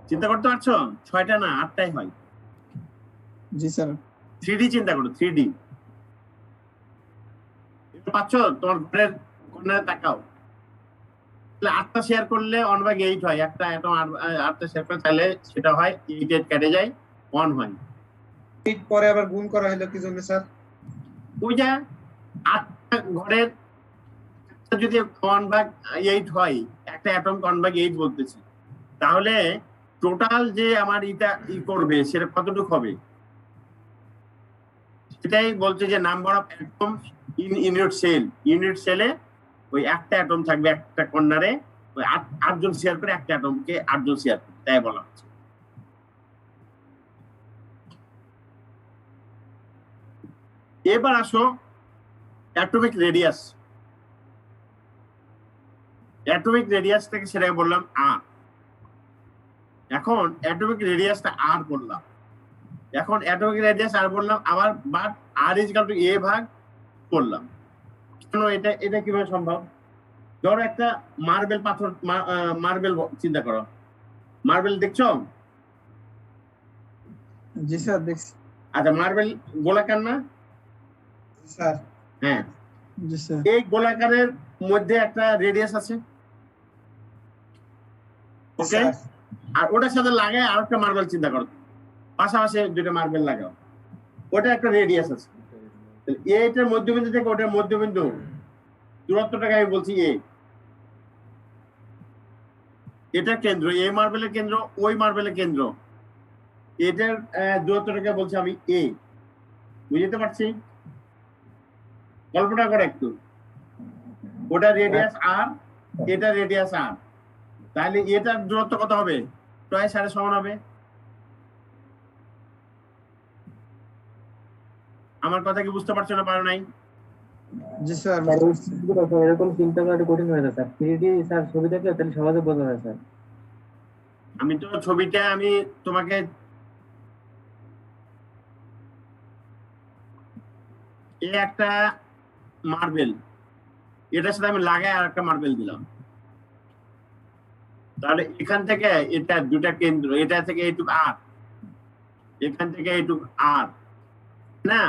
চিন্তা করতে পারছো? 6টা না 8টাই হয়। জি স্যার। 3D চিন্তা করো, 3D পাচ্ছ? তোমার ঘরের কর্নারে তাকাও, তাহলে 8টা শেয়ার করলে 1/8 হয়। একটা অ্যাটম 8টা শেয়ার করে, তাহলে সেটা হয় 8 কেটে যায় 1 হয়। 8 পরে আবার গুণ করা হলো কি জন্য স্যার? ওই যে 8টা ঘরের যদি 1/8 হয়, একটা অ্যাটম 1/8 বলতেছি, তাহলে টোটাল যে আমার এটা করবে সেটা কতটুকু হবে? সেটাই বলছে যে number of atom in unit cell. Unit সেলে ওই একটা অ্যাটম থাকবে একটা কর্নারে, ওই 8 জন শেয়ার করে একটা অ্যাটমকে 8 জন শেয়ার করে, তাই বলা হচ্ছে। এবার আসো অ্যাটমিক রেডিয়াস। অ্যাটমিক রেডিয়াস থেকে সেটাকে বললাম আর। এখন অ্যাটমিক রেডিয়াসটা আর বললাম, এখন অ্যাটমিক রেডিয়াস আর বললাম আবার, but R is equal to A ভাগ করলাম। কেন এটা কিভাবে সম্ভব? ধরো একটা মার্বেল পাথর, মার্বেল চিন্তা করো, মার্বেল দেখছো? জি স্যার দেখছি। আচ্ছা, মার্বেল গোলাকার না? স্যার হ্যাঁ, জি স্যার। এই গোলাকারের মধ্যে একটা রেডিয়াস আছে, ওকে? আর ওটার সাথে লাগায় আর একটা মার্বেল চিন্তা করো, পাশাপাশি দুটো মার্বেল লাগাও, ওটা একটা রেডিয়াস আছে। এটার মধ্যবিন্দু থেকে ওটার মধ্যবিন্দু দূরত্বটাকে আমি বলছি এ। এটা কেন্দ্র, এই মার্বেলের কেন্দ্র, ওই মার্বেলের কেন্দ্র, এটার দূরত্বটাকে বলছি আমি এ। বুঝতে পারছি? কল্পনা করে একটু, ওটা রেডিয়াস আর, এটা রেডিয়াস আর, তাহলে এটার দূরত্ব কত হবে? টয়েস আর সমান হবে। আমার কথা কি বুঝতে পারছো না, পারো নাই? জি স্যার। এরকম চিন্তা করা কঠিন হয়ে যায় স্যার। 3D স্যার ছবি দেখলে তাহলে সহজে বোঝা যায় স্যার। আমি তো ছবিটা আমি তোমাকে একটা মার্বেল, এটার সাথে আমি লাগাই আর একটা মার্বেল দিলাম, তাহলে এখান থেকে এটা দুটা কেন্দ্র, এটা থেকে এইটুক আর, এখান থেকে এইটুক আর, না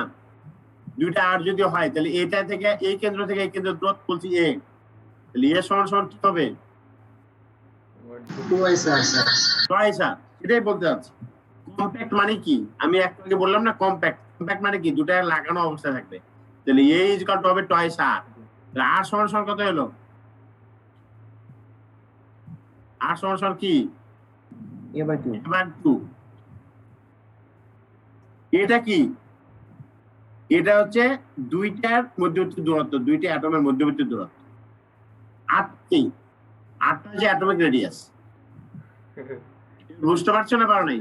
দুইটা আর যদি হয় তাহলে এটা থেকে এই কেন্দ্র থেকে এই কেন্দ্র দূরত্ব বলছি এ, তাহলে এ সমান সমান কি হবে? টয়েস আর। এটাই বলতে চাচ্ছি। কম্প্যাক্ট মানে কি? আমি একটু আগে বললাম না, কম্প্যাক্ট। কম্প্যাক্ট মানে কি? দুটা লাগানো অবস্থায় থাকবে। তাহলে এ ইজ ইকুয়াল টু হবে টয়েস আর। আর সমান সমান কত হলো? আর সমান সমান কি? a/2। এটা কি? এটা হচ্ছে দুইটার মধ্যবর্তী দূরত্ব, দুইটা অ্যাটমের মধ্যবর্তী দূরত্ব। আটটা যে অ্যাটমিক রেডিয়াস। বুঝতে পারছো না, পারো নাই?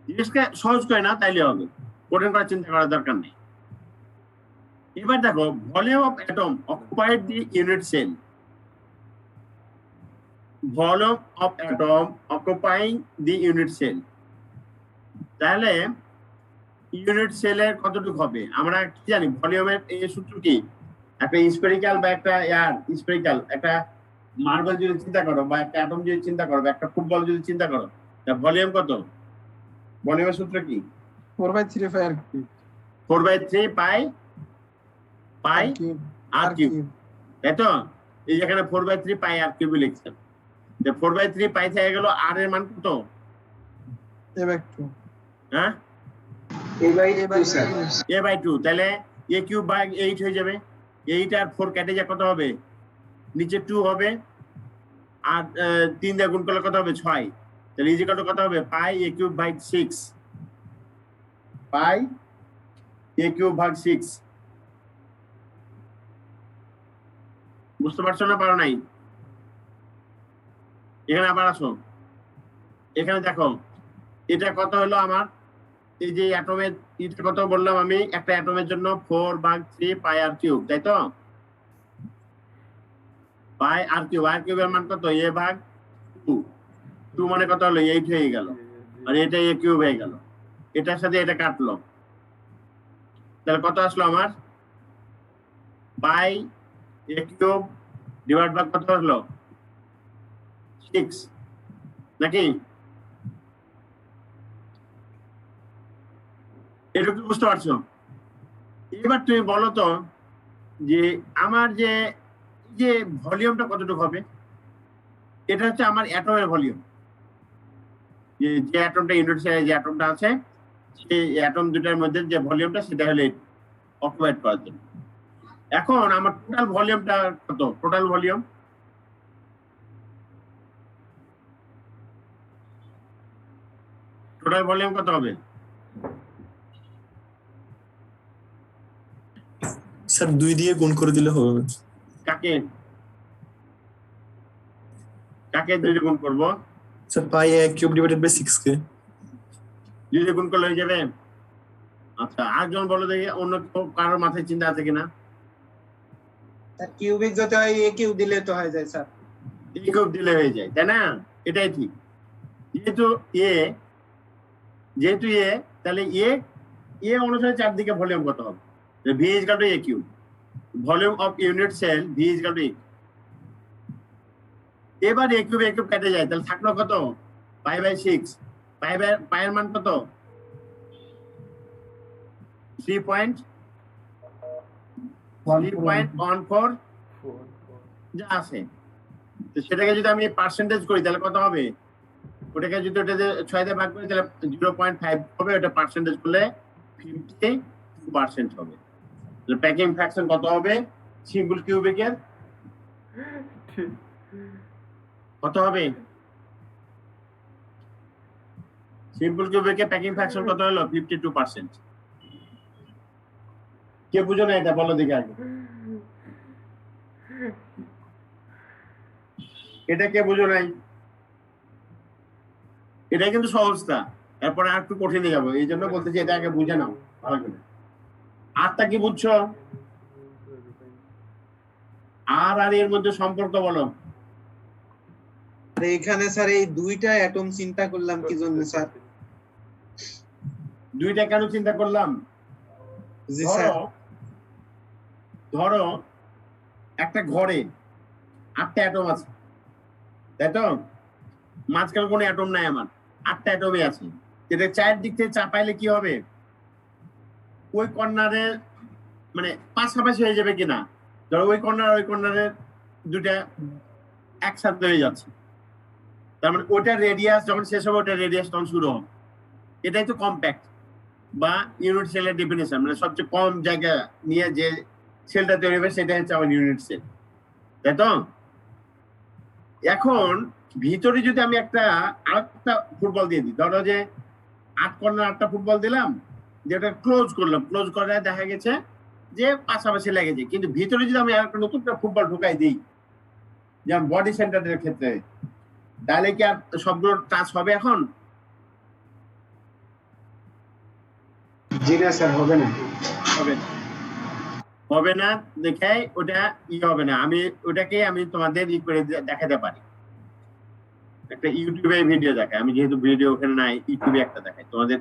জিনিসকে সহজ করে না তাইলে হবে, কঠিন করে চিন্তা করার দরকার নেই। এবার দেখো, volume of atom occupied the unit cell. Volume of atom occupying the unit cell, তাহলে ইউনিট সেলের কতটুকু হবে? আমরা কি জানি ভলিউমের এই সূত্র কি? একটা স্ফেরিক্যাল বা একটা স্ফেরিক্যাল একটা মার্বেল যদি চিন্তা করো, বা একটা অ্যাটম যদি চিন্তা করো, বা একটা ফুটবল যদি চিন্তা করো, তার ভলিউম কত? ভলিউমের সূত্র কি? 4/3 পাই আর 4/3 পাই আর কিউব, তাই তো? এই যেখানে 4/3 পাই আর কিউব লিখছেন, 4/3 পাই থেকে গেল, আর এর মান কত? a/2। হ্যাঁ, a/2। তাহলে a কিউব ভাগ 8 হয়ে যাবে। 8 আর 4 কেটে যা কত হবে? নিচে 2 হবে, আর 3 দিয়ে গুণ করলে কত হবে? 6। তাহলে ইজ ইকুয়াল টু কত হবে? পাই a কিউব ভাগ 6। পাই a কিউব ভাগ 6। বুঝতে পারছো না, পারো নাই? এখানে আবার আসো, এখানে দেখো এটা কত হলো আমার? এই যে অ্যাটমের এটা কত বললাম আমি? একটা অ্যাটমের জন্য 4/3 পাই আর কিউব, তাই তো? পাই আর কিউব, আর কিউবের মান কত? a ভাগ 2। 2 মানে কত হলো? 8 হয়ে গেল, আর এটা a কিউব হয়ে গেল। এটার সাথে এটা কাটলো, তাহলে কত আসলো আমার? পাই a কিউব ডিভাইড বাই কত হলো? 6 নাকি? এটুকু বুঝতে পারছো? এবার তুমি বলো তো যে আমার যে ভলিউমটা কতটুকু হবে? এটা হচ্ছে আমার অ্যাটমের ভলিউম, যে অ্যাটমটা ইউনিট সেলে যে অ্যাটমটা আছে, সেই অ্যাটম দুটার মধ্যে যে ভলিউমটা, সেটা হলো অকুপাইড করার জন্য। এখন আমার টোটাল ভলিউমটা কত? টোটাল ভলিউম কত হবে? স্যার 2 দিয়ে গুণ করে দিলে হবে। কাকে 2 দিয়ে গুণ করব? Sir pi a cube divided by 6 কে 2 দিয়ে গুণ করলে হয়ে যাবে আচ্ছা, আরেকজন বলো দেখি, অন্য কেউ কারোর মাথায় চিন্তা আছে কিনা? স্যার কিউবিক যদি হয় এ কিউ দিলে তো হয়ে যায় স্যার। এ কিউব দিলে হয়ে যায়, তাই না? এটাই ঠিক। যেহেতু এ তাহলে এ অনুসারে চারদিকে ভলিউম কত হবে? V is equal to A cube, volume of unit cell V is equal to A. এবার এ কিউব কেটে যায়, তাহলে থাকলো কত? পাই/6। পায়ের মান কত? 3.14 যা আছে। তো সেটাকে যদি আমি পার্সেন্টেজ করি তাহলে কত হবে? ওটাকে যদি ওটাতে 6 দিয়ে ভাগ করি তাহলে 0.5 হবে, ওটা পার্সেন্টেজ করলে 52% হবে। তাহলে প্যাকিং ফ্র্যাকশন কত হবে সিম্পল কিউবিকের? কত হবে? সিম্পল কিউবিকের প্যাকিং ফ্র্যাকশন কত হলো? 52%। কে বুঝো না এটা বলো দেখি আগে। এটা কে বুঝো নাই? এটা কিন্তু সহজটা, এরপরে আর একটু কঠিনে যাবো, এই জন্য বলতেছি এটা আগে বুঝে নাও ভালো করে। আরটা কি বুঝছো? আর এর মধ্যে সম্পর্ক বলো। আর এখানে স্যার এই দুইটা অ্যাটম চিন্তা করলাম কি জন্য স্যার? দুইটা কেন চিন্তা করলাম? জি স্যার। ধরো একটা ঘরে 8টা অ্যাটম আছে, তাই তো? মাঝখানে কোনো অ্যাটম নাই, আমার 8টা অ্যাটমই আছে। এটা চায়ের দিক থেকে চাপাইলে কি হবে? ওই কর্নারে মানে পাশাপাশি হয়ে যাবে কিনা? ধরো ওই কর্নারের দুটা একসাথে হয়ে যাচ্ছে, তার মানে ওটার রেডিয়াস যখন শেষ হবে ওটার রেডিয়াস তখন শুরু হবে। এটাই তো কম্প্যাক্ট বা ইউনিট সেলের ডেফিনেশন, মানে সবচেয়ে কম জায়গা নিয়ে যে সেলটা তৈরি হবে সেটা হচ্ছে আমার ইউনিট সেল, তাই তো? এখন ভিতরে যদি আমি আরেকটা ফুটবল দিয়ে দিই, ধরো যে 8 কর্নার 8টা ফুটবল দিলাম, যেটা ক্লোজ করলাম, ক্লোজ করে দেখা গেছে যে পাশাপাশি লেগেছে, কিন্তু ভিতরে যদি আমি আরেকটা নতুন ফুটবল ঢুকাই দিই, যেমন বডি সেন্টারের ক্ষেত্রে, তাহলে কি আর সবগুলো টাচ হবে? এখন জি না স্যার, হবে না। হবে না দেখে ওটা হবে না। ওটাকে আমি তোমাদের করে দেখাতে পারি, একটা ইউটিউবে ভিডিও দেখায়। আমি যেহেতু ভিডিও ওখানে নাই, ইউটিউবে একটা দেখাই, তোমাদের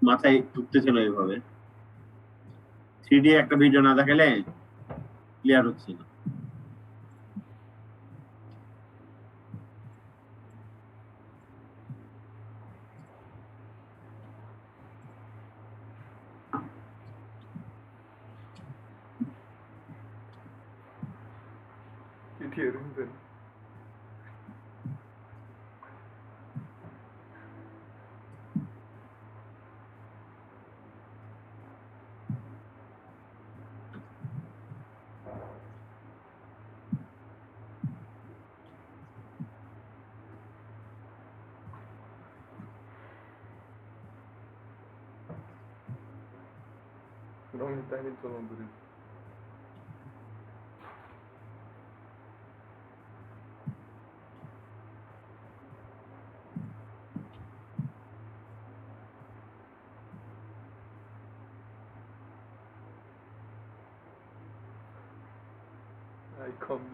মাথায় ঢুকতেছে না এইভাবে। 3D একটা ভিডিও না দেখালে ক্লিয়ার হচ্ছে না। 너무 딸린 저놈들이. I come.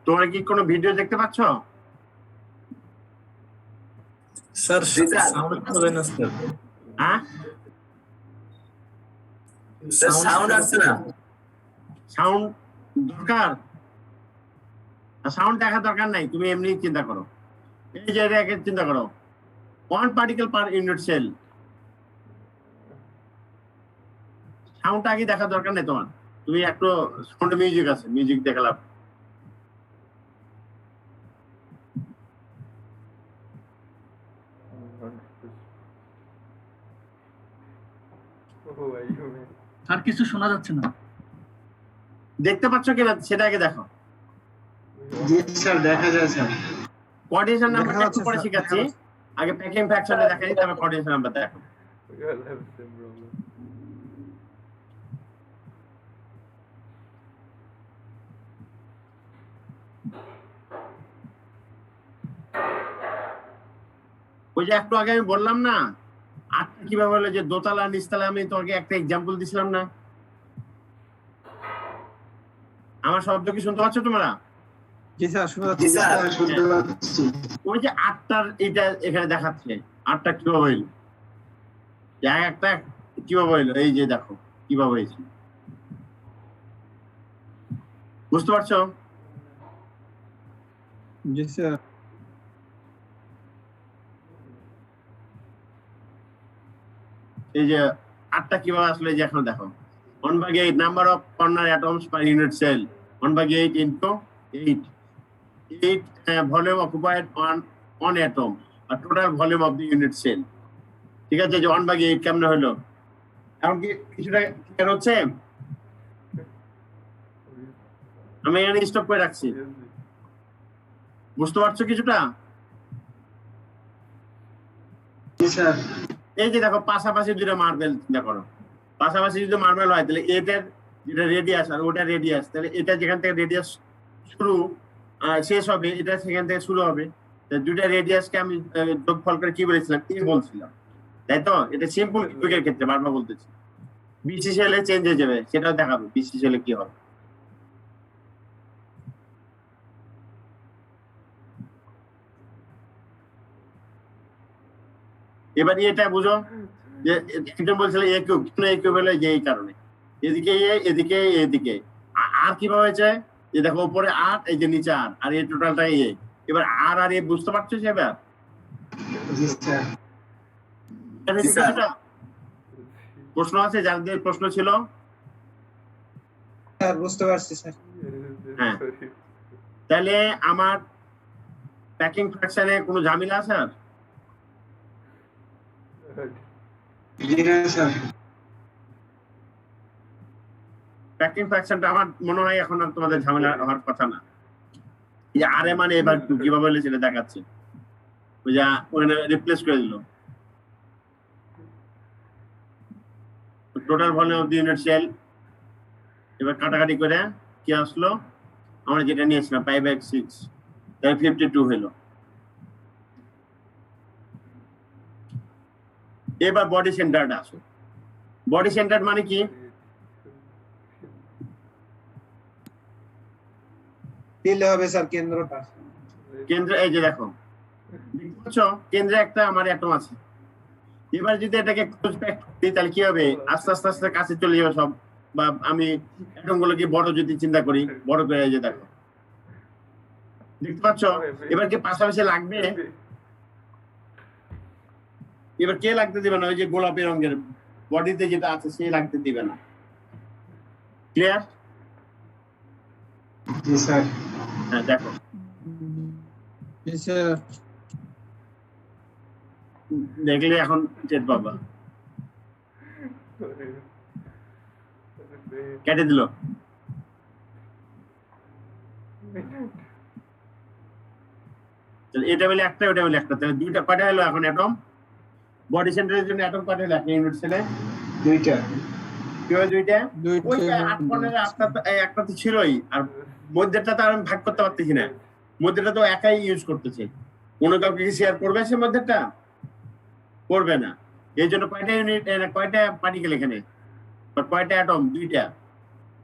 তোমরা কি কোনো ভিডিও দেখতে পাচ্ছ? স্যার সাউন্ড হবে না স্যার। হ্যাঁ, সাউন্ড আসছে না। সাউন্ড দরকার? সাউন্ড দেখা দরকার নাই, তুমি এমনি চিন্তা করো। এই যে এটাকে চিন্তা করো, 1 পার্টিকেল পার ইউনিট সেল। সাউন্ডটা আগে দেখা দরকার নেই তোমার, তুমি একটু সাউন্ড মিউজিক আছে, মিউজিক দেখালাম। আর কিছু শোনা যাচ্ছে না। দেখতে পাচ্ছ কিনা সেটা আগে দেখো। জি স্যার দেখা যায় স্যার। কোঅর্ডিনেশন নাম্বারটা দেখা একটু যাচ্ছে পরে স্যার, শিখাচ্ছি, দেখা আগে প্যাকিং ফ্র্যাকশনটা দেখাই তারপর কোঅর্ডিনেশন নাম্বার দেখো। We all have the same problem. ওই যে একটু আগে আমি বললাম না আটটা কিভাবে হলো, যে দোতলা নিচতলা, আমি তোমাকে একটা এক্সাম্পল দিছিলাম না? আমার শব্দ কি শুনতে পাচ্ছ তোমরা? জি স্যার, শোনা জি যাচ্ছে। স্যার। শুনতে পাচ্ছি। ওই যে আটটার এটা এখানে দেখাচ্ছে, আটটা কিভাবে হইলো, একটা কিভাবে হইলো, এই যে দেখো কিভাবে হয়েছে, বুঝতে পারছো? জি স্যার। এই যে আটটা কিভাবে আসলে, এই যে এখন দেখো 1/8 number of corner atoms per unit cell, 1/8 into 8, 8 volume occupied on atom আর total volume of the unit cell. ঠিক আছে, যে 1/8 কেমনে হলো, এখন কি কিছুটা ক্লিয়ার হচ্ছে? আমি এখানে স্টপ করে রাখছি, বুঝতে পারছো কিছুটা? জি স্যার। এই যে দেখো পাশাপাশি দুটো মার্বেল চিন্তা করো, পাশাপাশি যদি মার্বেল হয় তাহলে এটার যেটা রেডিয়াস আর ওটা রেডিয়াস, তাহলে এটা যেখান থেকে রেডিয়াস শুরু শেষ হবে, এটা সেখান থেকে শুরু হবে, দুইটা রেডিয়াসকে আমি যোগফল করে কি বলেছিলাম, এ বলছিলাম, তাই তো? এটা সিম্পল কিউবিকের ক্ষেত্রে বারবার বলতেছি, বিসিসিএল এ চেঞ্জ হয়ে যাবে, সেটাও দেখাবো বিসিসিএল এ কি হবে। এবার এটা বুঝো যে একজন বলছিল এ কিউব, কেন এ কিউব হলো, যে এই কারণে এদিকে এদিকে এদিকে আর কিভাবে হয়েছে, যে দেখো উপরে 8, এই যে নিচে আর এই টোটালটা এ, এবার আর এ বুঝতে পারছো সেবার? জি স্যার। জি স্যার। কিছুটা প্রশ্ন আছে, যাদের প্রশ্ন ছিল? স্যার বুঝতে পারছি স্যার। হ্যাঁ, তাহলে আমার প্যাকিং ফ্র্যাকশনে কোনো ঝামেলা আছে আর? জি না স্যার। প্যাকিং ফ্র্যাকশনটা আমার মনে হয় এখন আর তোমাদের ঝামেলা হওয়ার কথা না। এই যে আরে মানে এবার কিভাবে হলে সেটা দেখাচ্ছে, ওই যে ওখানে রিপ্লেস করে দিল, total volume of the unit cell. এবার কাটাকাটি করে কি আসলো, আমরা যেটা নিয়েছিলাম 5/6, তাই 52 হলো। এবার বডি সেন্টারটা আসো, বডি সেন্টার মানে কি? দিলে হবে স্যার কেন্দ্রটা। কেন্দ্র, এই যে দেখো দেখতে পাচ্ছ কেন্দ্রে একটা আমার অ্যাটম আছে, এবার যদি এটাকে ক্লোজ প্যাক করি তাহলে কি হবে, আস্তে আস্তে আস্তে কাছে চলে যাবে সব, বা আমি অ্যাটম গুলোকে বড় যদি চিন্তা করি, বড় করে, এই যে দেখো দেখতে পাচ্ছ, এবার কি পাশাপাশি লাগবে? এবার কে লাগতে দিবে না, ওই যে গোলাপি রঙের বডিতে যেটা আছে সে লাগতে দিবে না। ক্লিয়ার? জি স্যার। হ্যাঁ দেখো, জি স্যার। দেখলে এখন টের পাবা। কেটে দিল, এটা বলে একটা, ওটা বলে একটা, তাহলে দুইটা কয়টা হলো এখন অ্যাটম? বডি সেন্টারের জন্য অ্যাটম কয়টা হলো একটা ইউনিট সেলে? দুইটা। কি হয় দুইটা? দুইটা। ওই 8 পনেরো একটা তো ছিলই, আর মধ্যেটা তো আর আমি ভাগ করতে পারতেছি না, মধ্যটা তো একাই ইউজ করতেছে, কোনো কাউকে কি শেয়ার করবে সে মধ্যটা? করবে না। এই জন্য কয়টা ইউনিট, কয়টা পার্টিকেল এখানে, কয়টা অ্যাটম? দুইটা।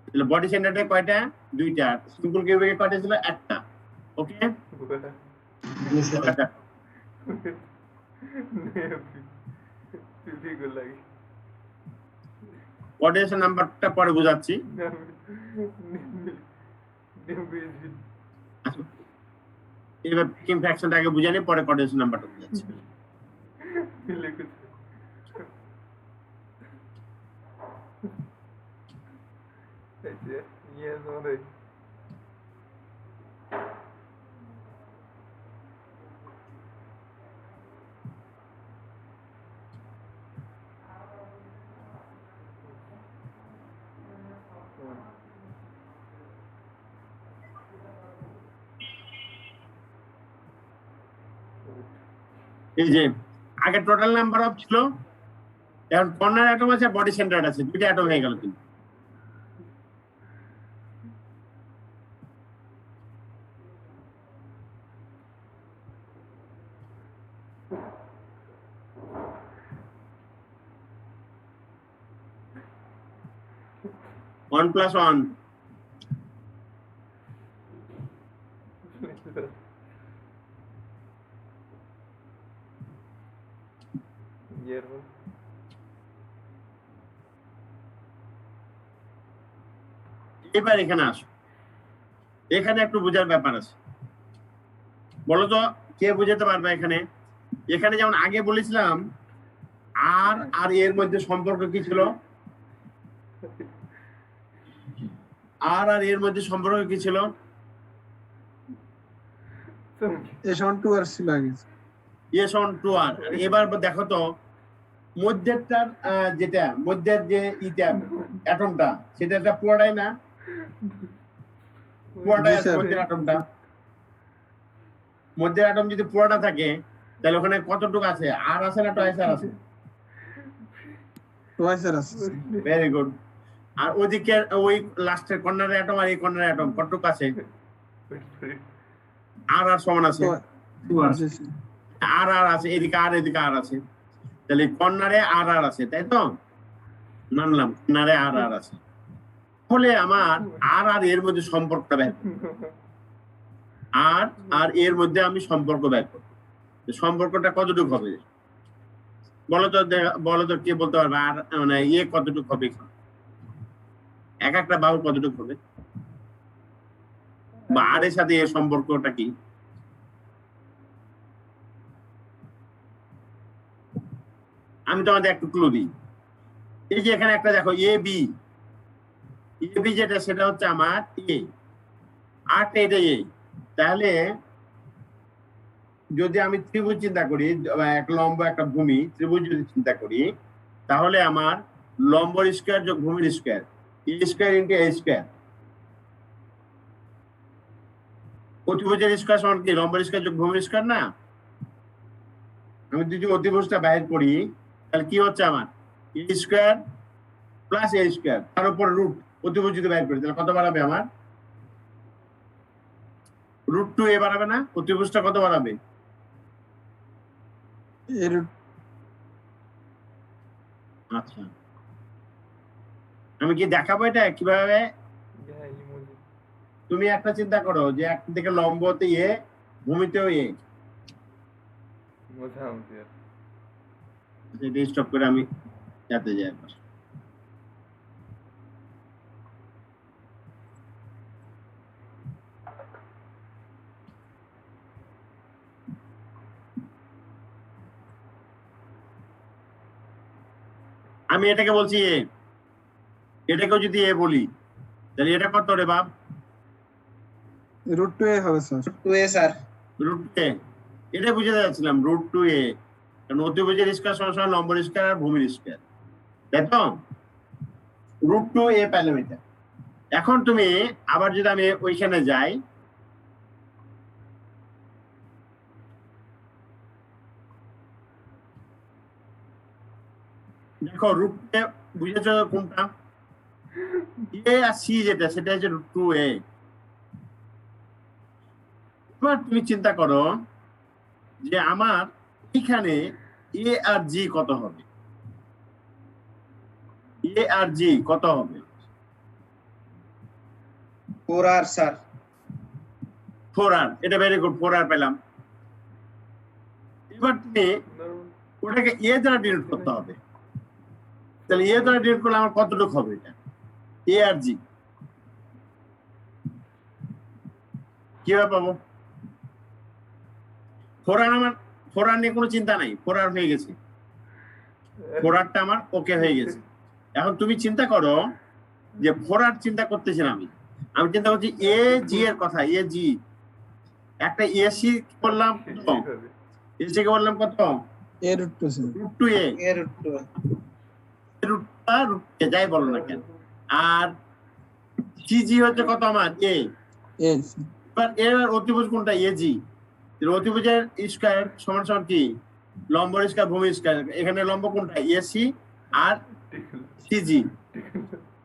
তাহলে বডি সেন্টারে কয়টা? দুইটা। সিম্পল কিউবিকে কয়টা ছিল? একটা। ওকে, জি স্যার। কোঅর্ডিনেশন নাম্বারটা পরে বোঝাচ্ছি। এবার প্যাকিং ফ্র্যাকশনটা আগে বুঝানি, পরে কোঅর্ডিনেশন নাম্বারটা বুঝাচ্ছি। এই যে আগে টোটাল নাম্বার অফ ছিল, এখন কর্নার অ্যাটম আছে, বডি সেন্টার আছে, দুইটা অ্যাটম হয়ে গেল কিন্তু। One plus one Yearbook. এবার এখানে আসো, এখানে একটু বোঝার ব্যাপার আছে। বলো তো কে বুঝাতে পারবে এখানে? এখানে যেমন আগে বলেছিলাম আর আর এর মধ্যে সম্পর্ক কি ছিল? আর আর এর মধ্যে সম্পর্ক কি ছিল? S1 2 আর ছিল আগে। ইয়েস অন টু আর। এবার দেখো তো মধ্যেরটার যেটা মধ্যের যে ইটা অ্যাটমটা সেটা একটা পুরোটাই না, পুরোটাই আছে মধ্যের অ্যাটমটা। মধ্যের অ্যাটম যদি পুরোটা থাকে তাহলে ওখানে কতটুকু আছে? আর আছে না টয়েস আর আছে? টয়েস আর আছে। Very good. আর ওদিকে ওই লাস্টের কর্নারের অ্যাটম আর এই কর্নারের অ্যাটম কতটুকু আছে? আর আর সমান আছে, আর আর আছে, এদিকে আর এদিকে আর আছে, তাহলে কর্নারে আর আর আছে, তাই তো? মানলাম কর্নারে আর আর আছে। তাহলে আমার আর আর এর মধ্যে সম্পর্কটা বের করব, আর আর এর মধ্যে আমি সম্পর্ক বের করব। সম্পর্কটা কতটুকু হবে বলো তো, বলো তো কে বলতে পারবে? আর মানে ইয়ে কতটুকু হবে, এক একটা বাহু কতটুকু হবে, বা আর এর সাথে এর সম্পর্কটা কি? আমি তোমাদের একটু ক্লু দিই। এই যে এখানে একটা দেখো এ বি, যেটা সেটা হচ্ছে আমার এ, আরটা এটা এ। তাহলে যদি আমি ত্রিভুজ চিন্তা করি, একটা লম্ব একটা ভূমি ত্রিভুজ যদি চিন্তা করি, তাহলে আমার লম্বর স্কয়ার যোগ ভূমির স্কয়ার, এ স্কয়ার ইন্টু এ স্কয়ার। অতিভুজের স্কয়ার সমান কি লম্বর স্কয়ার যোগ ভূমির স্কয়ার না? আমি যদি অতিভুজটা বাইর করি তাহলে কি হচ্ছে আমার? এ স্কয়ার প্লাস এ স্কয়ার, তার উপর রুট। অতিভুজ যদি বাইর করি তাহলে কত বাড়াবে আমার? রুট 2 এ বাড়াবে না? অতিভুজটা কত বাড়াবে? এর আচ্ছা, আমি কি দেখাবো এটা কিভাবে? Yeah, emoji. তুমি একটা চিন্তা করো যে এক থেকে লম্বতে এ, ভূমিতেও এ। মোটামুটি আর। এটা স্টপ করে আমি যাতে যাই একবার। আমি এটাকে বলছি এ, এটাকেও যদি এ বলি তাহলে এটা কত রে বাপ? রুট 2 এ হবে স্যার। 2a sir. রুট এ, এটা বুঝে যাচ্ছিলাম রুট 2 এ, কারণ অতিভুজের স্কয়ার সমান লম্বর স্কয়ার আর ভূমির স্কয়ার, তাই তো? রুট 2 এ পেলাম এটা। এখন তুমি আবার যদি আমি ওইখানে যাই, দেখো রুট এ বুঝেছো কোনটা? এ আর সি যেটা সেটা হচ্ছে রুট 2 এ। এবার তুমি চিন্তা করো যে আমার এখানে এ আর জি কত হবে? এ আর জি কত হবে? 4r sir. 4r, এটা ভেরি গুড, 4r পেলাম। এবার তুমি ওটাকে এ দ্বারা ডিনোট করতে হবে, তাহলে এ দ্বারা ডিনোট করলে আমার কতটুকু হবে? এটা এ আর জি কিভাবে পাবো? 4r আমার, 4r নিয়ে কোনো চিন্তা নাই, 4r হয়ে গেছে, 4rটা আমার ওকে হয়ে গেছে। এখন তুমি চিন্তা করো যে 4r চিন্তা করতেছি না আমি, আমি চিন্তা করছি এ জি এর কথা। এ জি একটা এসি করলাম কত? এসি কে বললাম কত? এ রুট 2 স্যার। রুট 2 এ, এর রুট রুটটা রুট কে যাই বলো না কেন। আর সিজি হচ্ছে কত আমার? এ। এ এবার এর অতিভুজ কোনটা? এ জি। অতিভুজের স্কয়ার সমান সমান কি? লম্ব স্কয়ার ভূমি স্কয়ার, এখানে লম্ব কোনটা? এসি আর সিজি।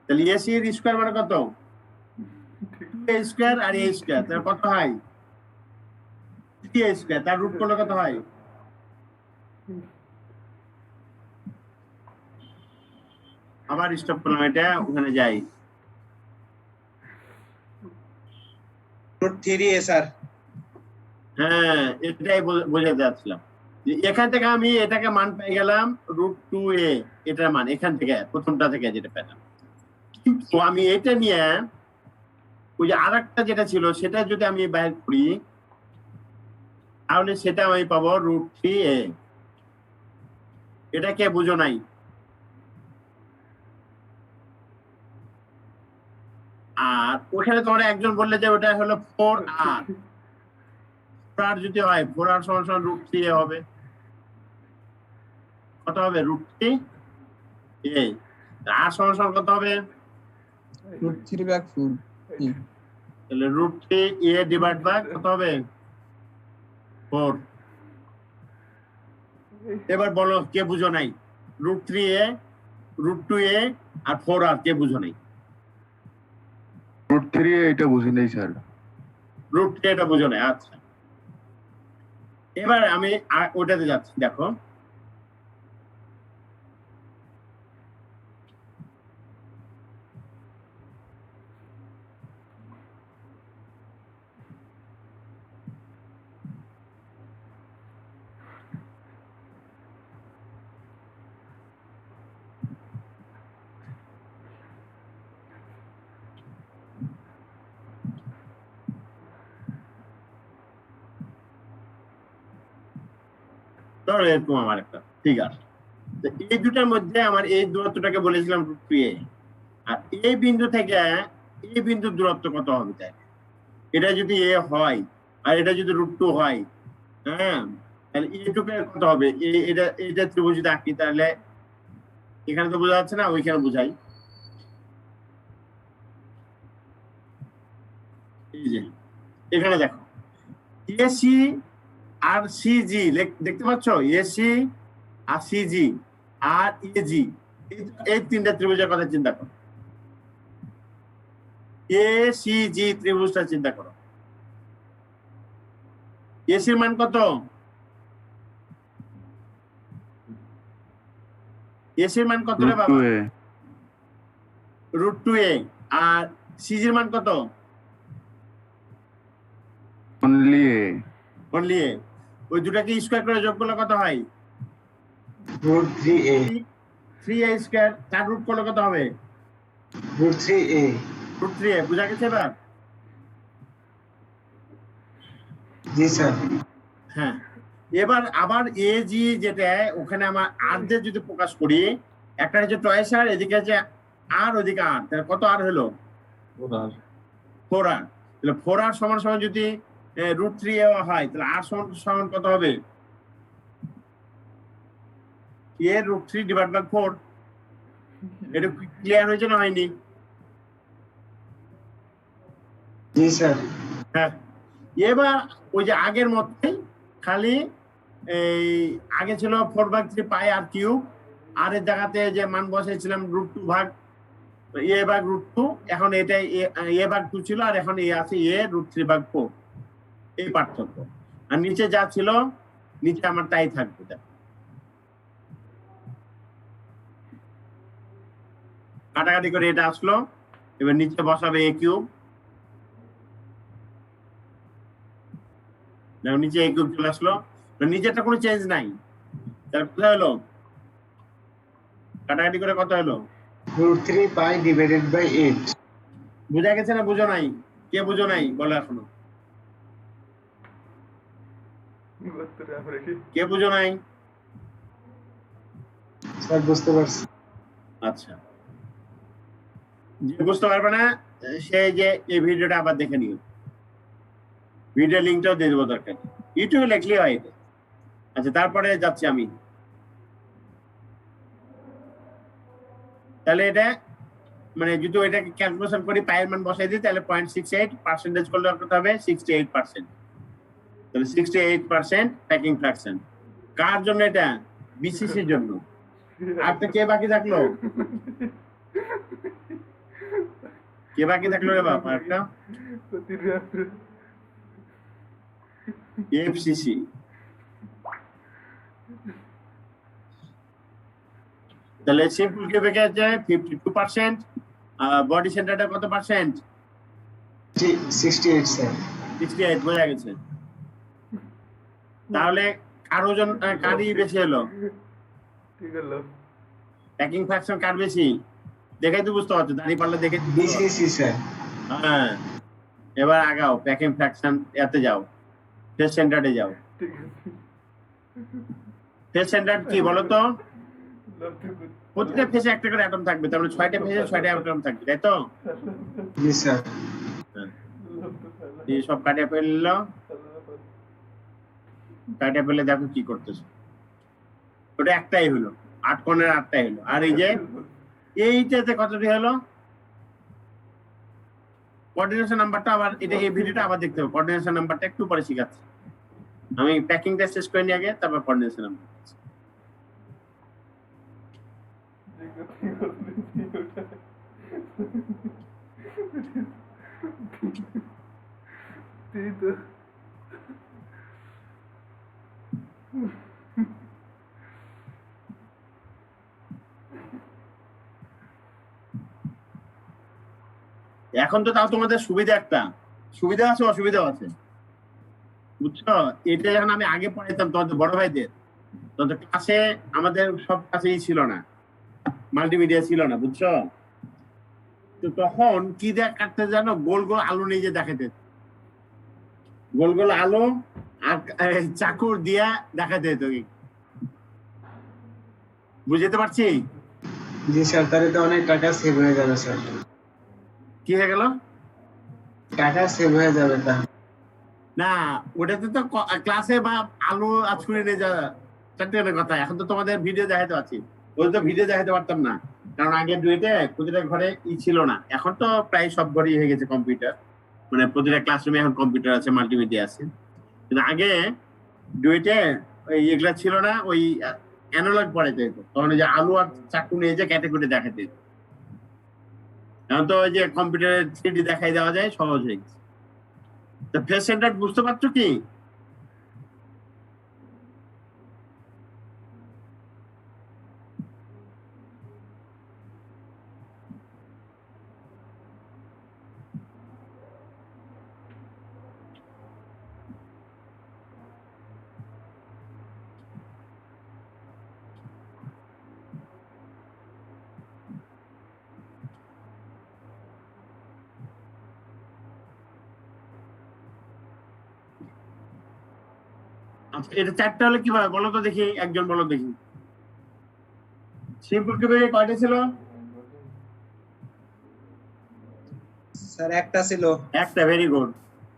তাহলে এসি এর স্কয়ার মানে কত? এ স্কয়ার আর এ স্কয়ার, তাহলে কত হয়? 3a square. তার রুট করলে কত হয়? আবার স্টপ করলাম, এটা ওখানে যাই। Root 3a sir. হ্যাঁ, এটাই বোঝাতে যাচ্ছিলাম যে এখান থেকে আমি এটাকে মান পেয়ে গেলাম √2a, এটার মান এখান থেকে প্রথমটা থেকে যেটা পেলাম। কিন্তু আমি এটা নিয়ে ওই যে আরেকটা যেটা ছিল সেটা যদি আমি বাইর করি তাহলে সেটা আমি পাবো √3a। এটা কে বুঝো নাই? আর ওখানে তোমরা একজন বললে যে ওটা হলো 4r। 4r যদি হয় 4r সমান সমান √3a হবে। কত হবে? √3a। আর সমান সমান কত হবে? √3/4 তাহলে √3a ডিভাইড বাই কত হবে? 4। এবার বলো কে বুঝো নাই? √3a, √2a আর 4r কে বুঝো নাই? √3 এটা বুঝি নাই স্যার। √3 এটা বুঝো নাই, আচ্ছা। এবার আমি ওটাতে যাচ্ছি, দেখো ধরো এরকম আমার একটা, ঠিক আছে। তো এই দুটার মধ্যে আমার এই দূরত্বটাকে বলেছিলাম √3a, আর এই বিন্দু থেকে এই বিন্দুর দূরত্ব কত হবে? তাই এটা যদি a হয় আর এটা যদি √2 হয়, হ্যাঁ, তাহলে এইটুকু কত হবে? এটা ত্রিভুজ যদি আঁকি তাহলে এখানে তো বোঝা যাচ্ছে না, ওইখানে বোঝাই। এই যে এখানে দেখো এসি আর সিজি দেখতে পাচ্ছ, এসি আর সিজি আর এজি, এই তিনটা ত্রিভুজের কথা চিন্তা করো। এসিজি ত্রিভুজটা চিন্তা করো। এসির মান কত? এসির মান কত রে বাবা? √2a। আর সিজির মান কত? Only a। ওই দুটাকে স্কয়ার করে যোগ করলে কত হয়? √3a 3a square. তার রুট করলে কত হবে? √3a √3a। বুঝা গেছে এবার? জি স্যার। হ্যাঁ, এবার আবার এজি যেটা ওখানে আমার আর দিয়ে যদি প্রকাশ করি, একটা হচ্ছে টয়েস আর, এদিকে আছে আর, ওদিকে আর, তাহলে কত আর হলো? 4r। তাহলে 4r সমান সমান যদি √3a হয় তাহলে আর সমান সমান কত হবে? a √3 divide by 4। এটা ক্লিয়ার হয়েছে না হয়নি? জি স্যার। হ্যাঁ, এবার ওই যে আগের মতোই, খালি এই আগে ছিল 4/3 পাই আর কিউব, আর এর জায়গাতে যে মান বসাইছিলাম √2 ভাগ a ভাগ √2, এখন এটাই a ভাগ 2 ছিল, আর এখন এ আছে a √3/4। এই পার্থক্য। আর নিচে যা ছিল নিচে আমার তাই থাকবে। কাটাকাটি করে এটা আসলো, এবার নিচে বসাবে a কিউব, নিচে a কিউব চলে আসলো, নিচেরটা কোনো চেঞ্জ নাই। তাহলে কোথায় হলো? কাটাকাটি করে কত হলো? √3 পাই ডিভাইডেড বাই 8। বুঝা গেছে না বুঝো নাই? কে বুঝো নাই বলো এখনো? কে বুঝো নাই? স্যার বুঝতে পারছি। আচ্ছা, যে বুঝতে পারবে না সে যে এই ভিডিওটা আবার দেখে নিও, ভিডিও লিঙ্কটাও দিয়ে দেবো দরকার, ইউটিউবে লিখলে হয় এটা। আচ্ছা, তারপরে যাচ্ছি আমি। তাহলে এটা মানে যদি এটাকে ক্যালকুলেশন করি, পায়ের মান বসাই দিই, তাহলে 0.68% করলে কত হবে? 68%। তাহলে 68% প্যাকিং ফ্র্যাকশন। কার জন্য এটা? বিসিসির জন্য। আর তো কে বাকি থাকলো? কে বাকি থাকলো রে বাপ? একটা এফসিসি। তাহলে সিম্পল কিউবিক আছে 52%, বডি সেন্টারটা কত পার্সেন্ট? 68 স্যার। 68 বোঝা গেছে। তাহলে কার ওজন কারই বেশি হলো? ঠিক হলো। প্যাকিং ফ্র্যাকশন কার বেশি? দেখাই তো বুঝতে পারছো, দাঁড়িয়ে পারলে দেখে বিসিসি স্যার। হ্যাঁ, এবার আগাও, প্যাকিং ফ্র্যাকশন এতে যাও, ফেস সেন্টারে যাও। ঠিক আছে। ফেস সেন্টার কি বলো তো? Love to good. প্রতিটা ফেসে একটা করে অ্যাটম থাকবে, তার মানে 6টা ফেসে 6টা অ্যাটম থাকবে, তাই তো? জি স্যার। Love to fella. এই সব কাটিয়ে ফেললো, কাটিয়ে ফেলে দেখো কি করতেছে। ওটা একটাই হলো, 8 কোণের 8টাই হলো। আর এই যে এইটাতে কতটি হলো? কোঅর্ডিনেশন নাম্বারটা আবার এটা, এই ভিডিওটা আবার দেখতে হবে। কোঅর্ডিনেশন নাম্বারটা একটু পরে শিখাচ্ছি আমি, প্যাকিংটা শেষ করে নিয়ে আগে, তারপর কোঅর্ডিনেশন নাম্বার। এখন তো তাও তোমাদের সুবিধা একটা, সুবিধা আছে অসুবিধাও আছে, বুঝছো? এটা যখন আমি আগে পড়াইতাম তোমাদের বড় ভাইদের, তখন ক্লাসে আমাদের সব কাছেই ছিল না, মাল্টিমিডিয়া ছিল না, বুঝছো? তো তখন কি দিয়ে কাটতে জানো? গোল গোল আলু নিয়ে যে দেখাতে, গোল গোল আলু আর চাকুর দিয়া দেখাতে হতো। বুঝতে পারছি? জি স্যার, তাহলে তো অনেক টাকা সেভ হয়ে যাবে স্যার। কি হয়ে গেল? টাকা সেভ হয়ে যাবে তা। না, ওটাতে তো ক্লাসে বা আলু আছুড়ে নিয়ে যাওয়া চারটে কথা। এখন তো তোমাদের ভিডিও দেখাতে পারছি, ওই তো ভিডিও দেখাতে পারতাম না, কারণ আগে ডুয়েটে প্রতিটা ঘরে ছিল না। এখন তো প্রায় সব ঘরেই হয়ে গেছে কম্পিউটার, মানে প্রতিটা ক্লাসরুমে এখন কম্পিউটার আছে, মাল্টিমিডিয়া আছে। কিন্তু আগে ডুয়েটে ওই এগুলা ছিল না, ওই অ্যানালগ পড়াইতে হতো, তখন ওই যে আলু আর চাকু নিয়ে যে ক্যাটাগরি দেখাতে হতো। এখন তো ওই যে কম্পিউটারে 3D দেখাই দেওয়া যায়, সহজ হয়ে গেছে। তো ফেস সেন্টার বুঝতে পারছো কি? আচ্ছা, এটা 4টা হলে কিভাবে বলো তো দেখি, একজন বলো দেখি। সিম্পল কিউবিকে কয়টা ছিল? স্যার একটা ছিল। একটা, ভেরি গুড।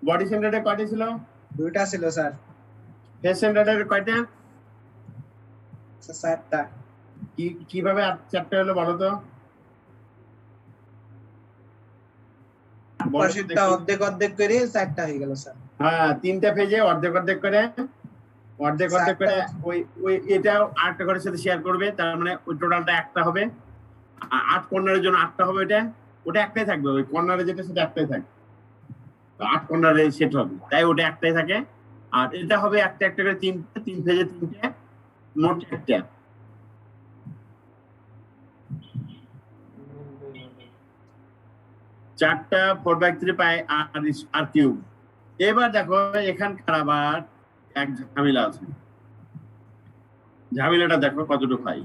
বডি সেন্টারে কয়টা ছিল? দুইটা ছিল স্যার। ফেস সেন্টারে কয়টা? চারটা। কিভাবে 4টা হলো বলো তো? পাশেরটা অর্ধেক অর্ধেক করে চারটা হয়ে গেল স্যার। হ্যাঁ, 3টা পেজে অর্ধেক অর্ধেক করে, অর্ধেক অর্ধেক করে ওই এটাও 8টা করে সাথে শেয়ার করবে, তার মানে ওই টোটালটা একটা হবে। 8 কর্নারের জন্য 8টা হবে, ওটা একটাই থাকবে, ওই কর্নারে যেটা সেটা একটাই থাকবে, 8 কর্নারে সেট হবে, তাই ওটা একটাই থাকে। আর এটা হবে একটা একটা করে 3 পেজে 3টে, মোট 4টা। চারটা 4/3 পাই আর কিউব। এবার দেখো এখানকার আবার এক ঝামেলা আছে, ঝামেলাটা দেখো কতটুকু হয়।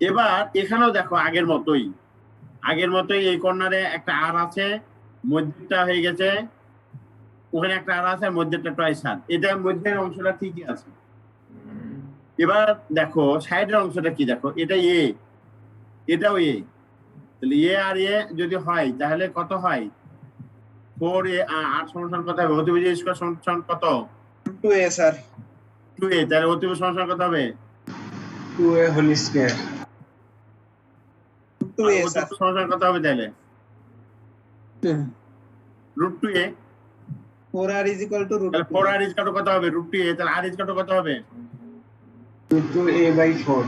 এবার এখানেও দেখো আগের মতোই এই কর্নারে একটা আর আছে, মধ্যটা হয়ে গেছে, ওখানে একটা আর আছে, মধ্যটা টয় সাত, এটা মধ্যের অংশটা ঠিকই আছে। এবার দেখো সাইডের অংশটা কি, দেখো এটা এ, এটাও এ, তাহলে এ আর এ যদি হয় তাহলে কত হয়? 4a 8 সমান কত হবে? অতিভুজ স্কয়ার সমান কত? 2a sir. 2a, তাহলে অতিভুজ সমান কত হবে? 2a whole square. 2a sir. সমান কত হবে তাহলে? √2a। 4r = তাহলে 4r কত হবে? √2a, তাহলে r কত হবে? √2a/4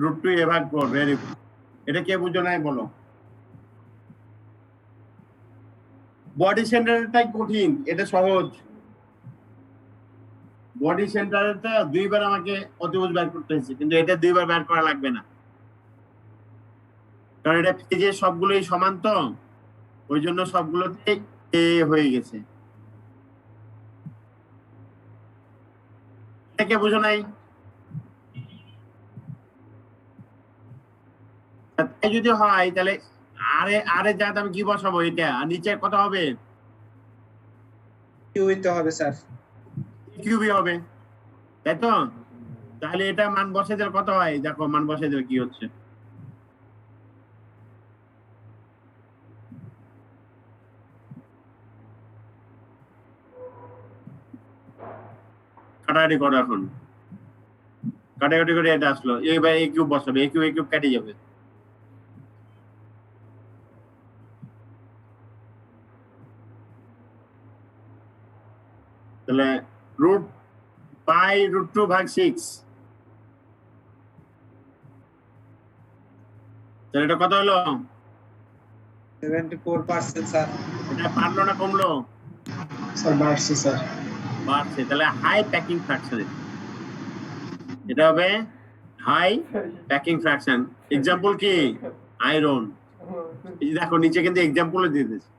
√2a/4 very good. এটা কে বুঝো নাই বলো? বডি সেন্টারটাই কঠিন, এটা সহজ। বডি সেন্টারটা দুইবার আমাকে অতিভুজ বের করতে হয়েছে, কিন্তু এটা দুইবার বের করা লাগবে না, কারণ এটা পেজে সবগুলোই সমান, তো ওই জন্য সবগুলোতে এ হয়ে গেছে। এটাকে বুঝো নাই? তাই যদি হয় তাহলে আরে যা আমি কি বসাবো, এটা আর নিচে কত হবে? কিউইতে হবে স্যার, কিউবি হবে, তাই তো? তাহলে এটা মান বসে দিলে কত হয়? দেখো মান বসে দিলে কি হচ্ছে। কাটাকাটি করো এখন, কাটাকাটি করে এটা আসলো, এইবার এই কিউব বসাবে, এই কিউব কেটে যাবে। তাহলে √2/6, তাহলে এটা কত হলো? 74% স্যার। এটা বাড়লো না কমলো? স্যার বাড়ছে স্যার। বাড়ছে, তাহলে হাই প্যাকিং ফ্র্যাকশন, এটা হবে হাই প্যাকিং ফ্র্যাকশন। এক্সাম্পল কি? আয়রন। এই দেখো নিচে কিন্তু এক্সাম্পল দিয়ে দিয়েছে।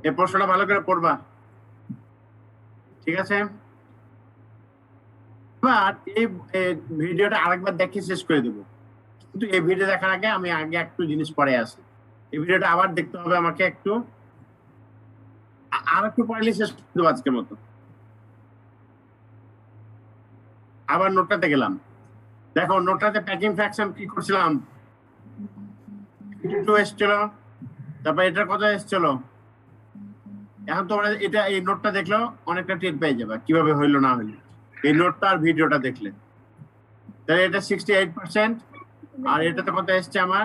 এই প্রশ্নটা ভালো করে পড়বা, ঠিক আছে? এবার এই ভিডিওটা আরেকবার দেখে শেষ করে দেবো, কিন্তু এই ভিডিও দেখার আগে আমি আগে একটু জিনিস পরে আসি। এই ভিডিওটা আবার দেখতে হবে আমাকে, একটু আর একটু পড়লে শেষ করে দেবো আজকের মতো। আবার নোটটাতে গেলাম, দেখো নোটটাতে প্যাকিং ফ্র্যাকশন কি করছিলাম, 2 এসছিল, তারপর এটার কত এসছিল। এখন তোমরা এটা এই নোটটা দেখলেও অনেকটা টের পেয়ে যাবে কিভাবে হইলো না হইলো এই নোটটা আর ভিডিওটা দেখলে। তাহলে এটা 68%, আর এটাতে কত এসছে আমার?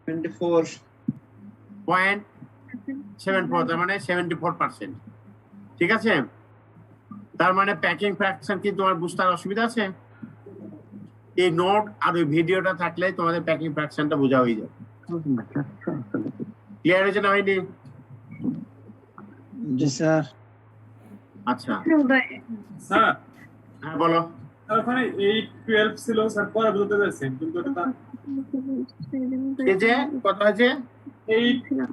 24.74, তার মানে 74%। ঠিক আছে, তার মানে প্যাকিং ফ্র্যাকশন কি তোমার বুঝতে অসুবিধা আছে? এই নোট আর ওই ভিডিওটা থাকলে তোমাদের প্যাকিং ফ্র্যাকশনটা বোঝা হয়ে যাবে। ক্লিয়ার হয়েছে না হয়নি? জি স্যার। আচ্ছা স্যার হ্যাঁ বলো। ওখানে 8-12 ছিল স্যার, পরে বলতে যাচ্ছেন কিন্তু এটা এই যে কত আছে? 8-12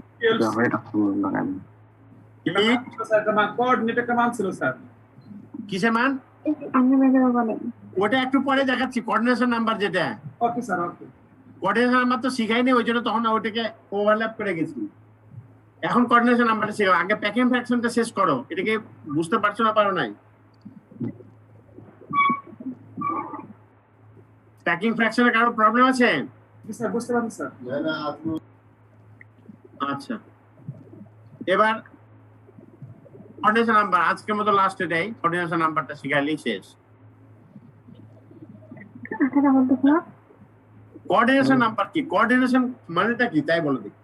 স্যার, এটা মান কোঅর্ডিনেট একটা মান ছিল স্যার। কিসের মান? ওটা একটু পরে দেখাচ্ছি, কোঅর্ডিনেশন নাম্বার যেটা। ওকে স্যার, ওকে। কোঅর্ডিনেশন নাম্বার তো শিখাইনি, ওই জন্য তখন ওটাকে ওভারল্যাপ করে গেছি। এখন কোঅর্ডিনেশন নাম্বারটা শেখাও, আগে প্যাকিং ফ্র্যাকশনটা শেষ করো। এটাকে বুঝতে পারছো না পারো নাই? প্যাকিং ফ্র্যাকশনের কারো প্রবলেম আছে? স্যার বুঝতে পারছি স্যার। আচ্ছা এবার কোঅর্ডিনেশন নাম্বার আজকের মতো লাস্ট এটাই, কোঅর্ডিনেশন নাম্বারটা শিখাইলেই শেষ। কোঅর্ডিনেশন নাম্বার কি? কোঅর্ডিনেশন মানেটা কি তাই বলো দেখি।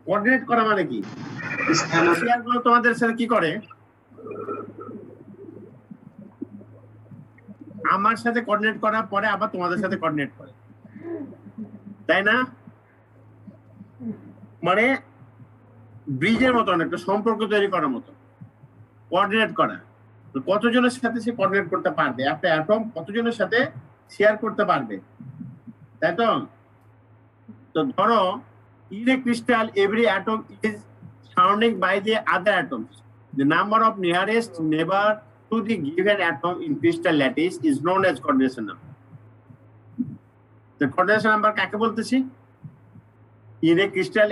কোঅর্ডিনেট করা মানে কি? শেয়ার গুলো তোমাদের সাথে কি করে? আমার সাথে কোঅর্ডিনেট করার পরে আবার তোমাদের সাথে কোঅর্ডিনেট করে, তাই না? মানে ব্রিজের মতো একটা সম্পর্ক তৈরি করার মতো কোঅর্ডিনেট করা। কতজনের সাথে সে কোঅর্ডিনেট করতে পারবে, একটা অ্যাটম কতজনের সাথে শেয়ার করতে পারবে, তাই তো? তো ধরো in a crystal every atom is surrounded by the other atoms. The number of nearest neighbor to the given atom in crystal lattice is known as coordination number. The coordination number কাকে বলতেছি? In a crystal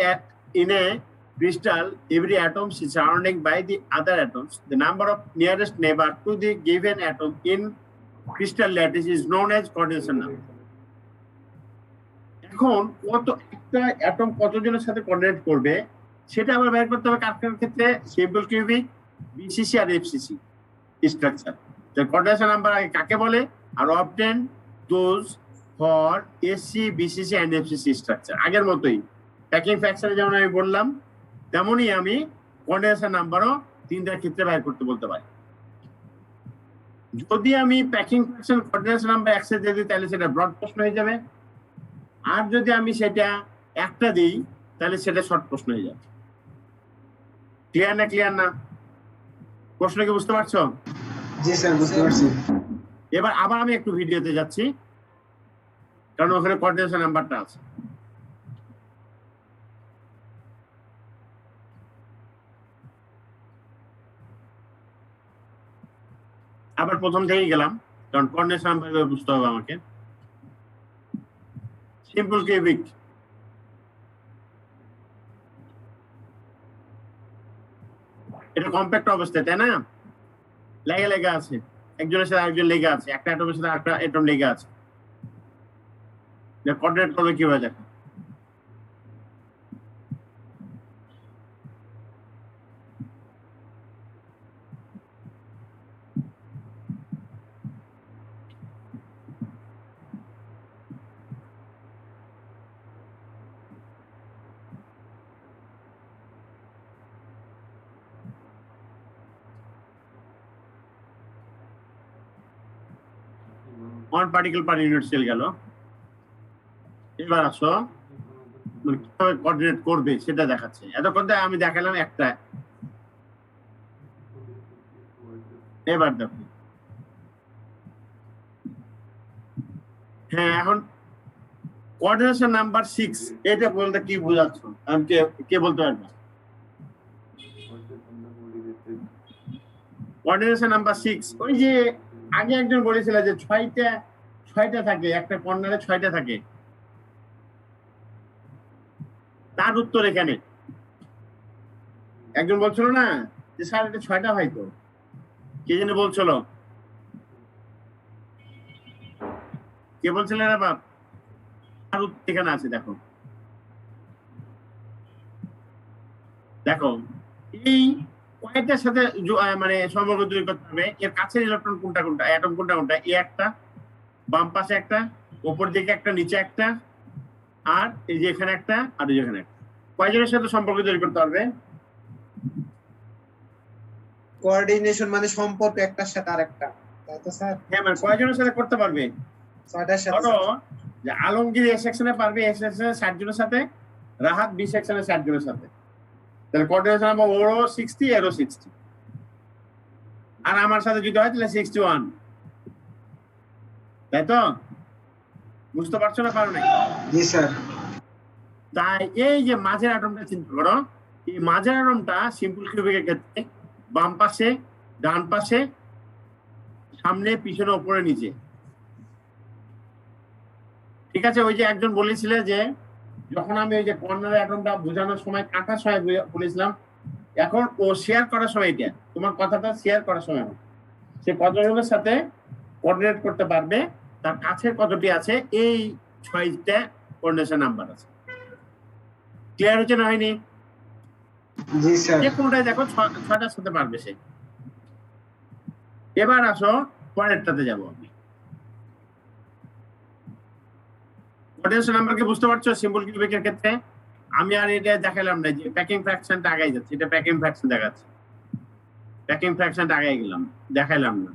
every atom is surrounded by the other atoms. The number of nearest neighbor to the given atom in crystal lattice is known as coordination number. এখন কত একটা atom কতজনের সাথে coordinate করবে সেটা আমরা বের করতে হবে। কার ক্ষেত্রে? সিম্পল কিউবিক, বিসিসি আর এফসিসি স্ট্রাকচার। তো কোঅর্ডিনেশন নাম্বার আগে কাকে বলে? আর obtain those for SC, BCC and FCC structure. আগের মতোই প্যাকিং ফ্র্যাকচারে যেমন আমি বললাম, তেমনই আমি কোঅর্ডিনেশন নাম্বারও তিনটার ক্ষেত্রে বের করতে বলতে পারি। যদি আমি packing fraction coordination number access দিয়ে দিই তাহলে সেটা ব্রড প্রশ্ন হয়ে যাবে, আর যদি আমি সেটা একটা দিই তাহলে সেটা শর্ট প্রশ্ন হয়ে যাবে। ক্লিয়ার না? প্রশ্ন কি বুঝতে পারছো? জি স্যার, বুঝতে পারছি। এবার আবার আমি একটু ভিডিওতে যাচ্ছি, কারণ ওখানে কোঅর্ডিনেশন নাম্বারটা আছে। আবার প্রথম থেকেই গেলাম, কারণ কোঅর্ডিনেশন নাম্বার বুঝতে হবে আমাকে। সিম্পল কিউবিক, এটা কম্প্যাক্ট অবস্থায়, তাই না? লেগে আছে, একজনের সাথে আরেকজন লেগে আছে, একটা অ্যাটমের সাথে আরেকটা অ্যাটম লেগে আছে। কোঅর্ডিনেট করবে কিভাবে দেখো। One particle per unit cell গেল। এবার আসো কিভাবে কোঅর্ডিনেট করবে সেটা দেখাচ্ছে। এতক্ষণ আমি দেখালাম একটা, এবার দেখো। হ্যাঁ, এখন কোঅর্ডিনেশন নাম্বার 6 এটা বলতে কি বোঝাচ্ছ? আমি কে বলতে পারবে? কোঅর্ডিনেশন নাম্বার 6 ওই যে আগে একজন বলেছিল যে 6টা থাকে, একটা কর্নারে 6টা থাকে। তার উত্তর এখানে একজন বলছিল না যে স্যার এটা 6টা হয়তো, কে যেন বলছিল, কে বলছিল রে বাপ? তার উত্তর এখানে আছে, দেখো এই কয়েকটার সাথে মানে সম্পর্ক তৈরি করতে হবে। এর কাছের ইলেকট্রন কোনটা, অ্যাটম কোনটা, এ একটা, বাম পাশে একটা, উপর দিকে একটা, নিচে একটা, আর এই যে এখানে একটা, আর এই যেখানে একটা। কয়জনের সাথে সম্পর্ক তৈরি করতে পারবে? কোঅর্ডিনেশন মানে সম্পর্ক একটার সাথে আরেকটা, তাই তো স্যার? হ্যাঁ, মানে কয়জনের সাথে করতে পারবে? 6টার সাথে। ধরো যে আলমগীর এ সেকশনে পারবে, এ সেকশনে 60 জনের সাথে, রাহাত বি সেকশনে 60 জনের সাথে। তাহলে কোঅর্ডিনেশন নাম্বার ওরও 60, এরও 60, আর আমার সাথে যদি হয় তাহলে 61, তাই তো? বুঝতে পারছো না? পারো নাই? জি স্যার। তাই এই যে মাঝের অ্যাটমটা চিন্তা করো, এই মাঝের অ্যাটমটা সিম্পল কিউবিকের ক্ষেত্রে বাম পাশে, ডান পাশে, সামনে, পিছনে, উপরে, নিচে। ঠিক আছে? ওই যে একজন বলেছিল যে যখন আমি ওই যে কর্নার অ্যাটমটা বোঝানোর সময়, কাটার সময় বলেছিলাম, এখন ও শেয়ার করার সময়, এটা তোমার কথাটা শেয়ার করার সময় সে কতজনের সাথে কোঅর্ডিনেট করতে পারবে, তার কাছে কতটি আছে, এই 6টা কোঅর্ডিনেশন নাম্বার আছে। ক্লিয়ার হচ্ছে না হয়নি? জি স্যার। যে কোনটাই দেখো 6টার সাথে পারবে সে। এবার আসো পরেরটাতে যাবো আমি। কোঅর্ডিনেশন নাম্বারকে বুঝতে পারছো সিম্পল কিউবিকের ক্ষেত্রে? আমি আর এটা দেখালাম না যে প্যাকিং ফ্র্যাকশনটা আগাই যাচ্ছে, এটা প্যাকিং ফ্র্যাকশন দেখাচ্ছে, প্যাকিং ফ্র্যাকশনটা আগাই গেলাম, দেখাইলাম না।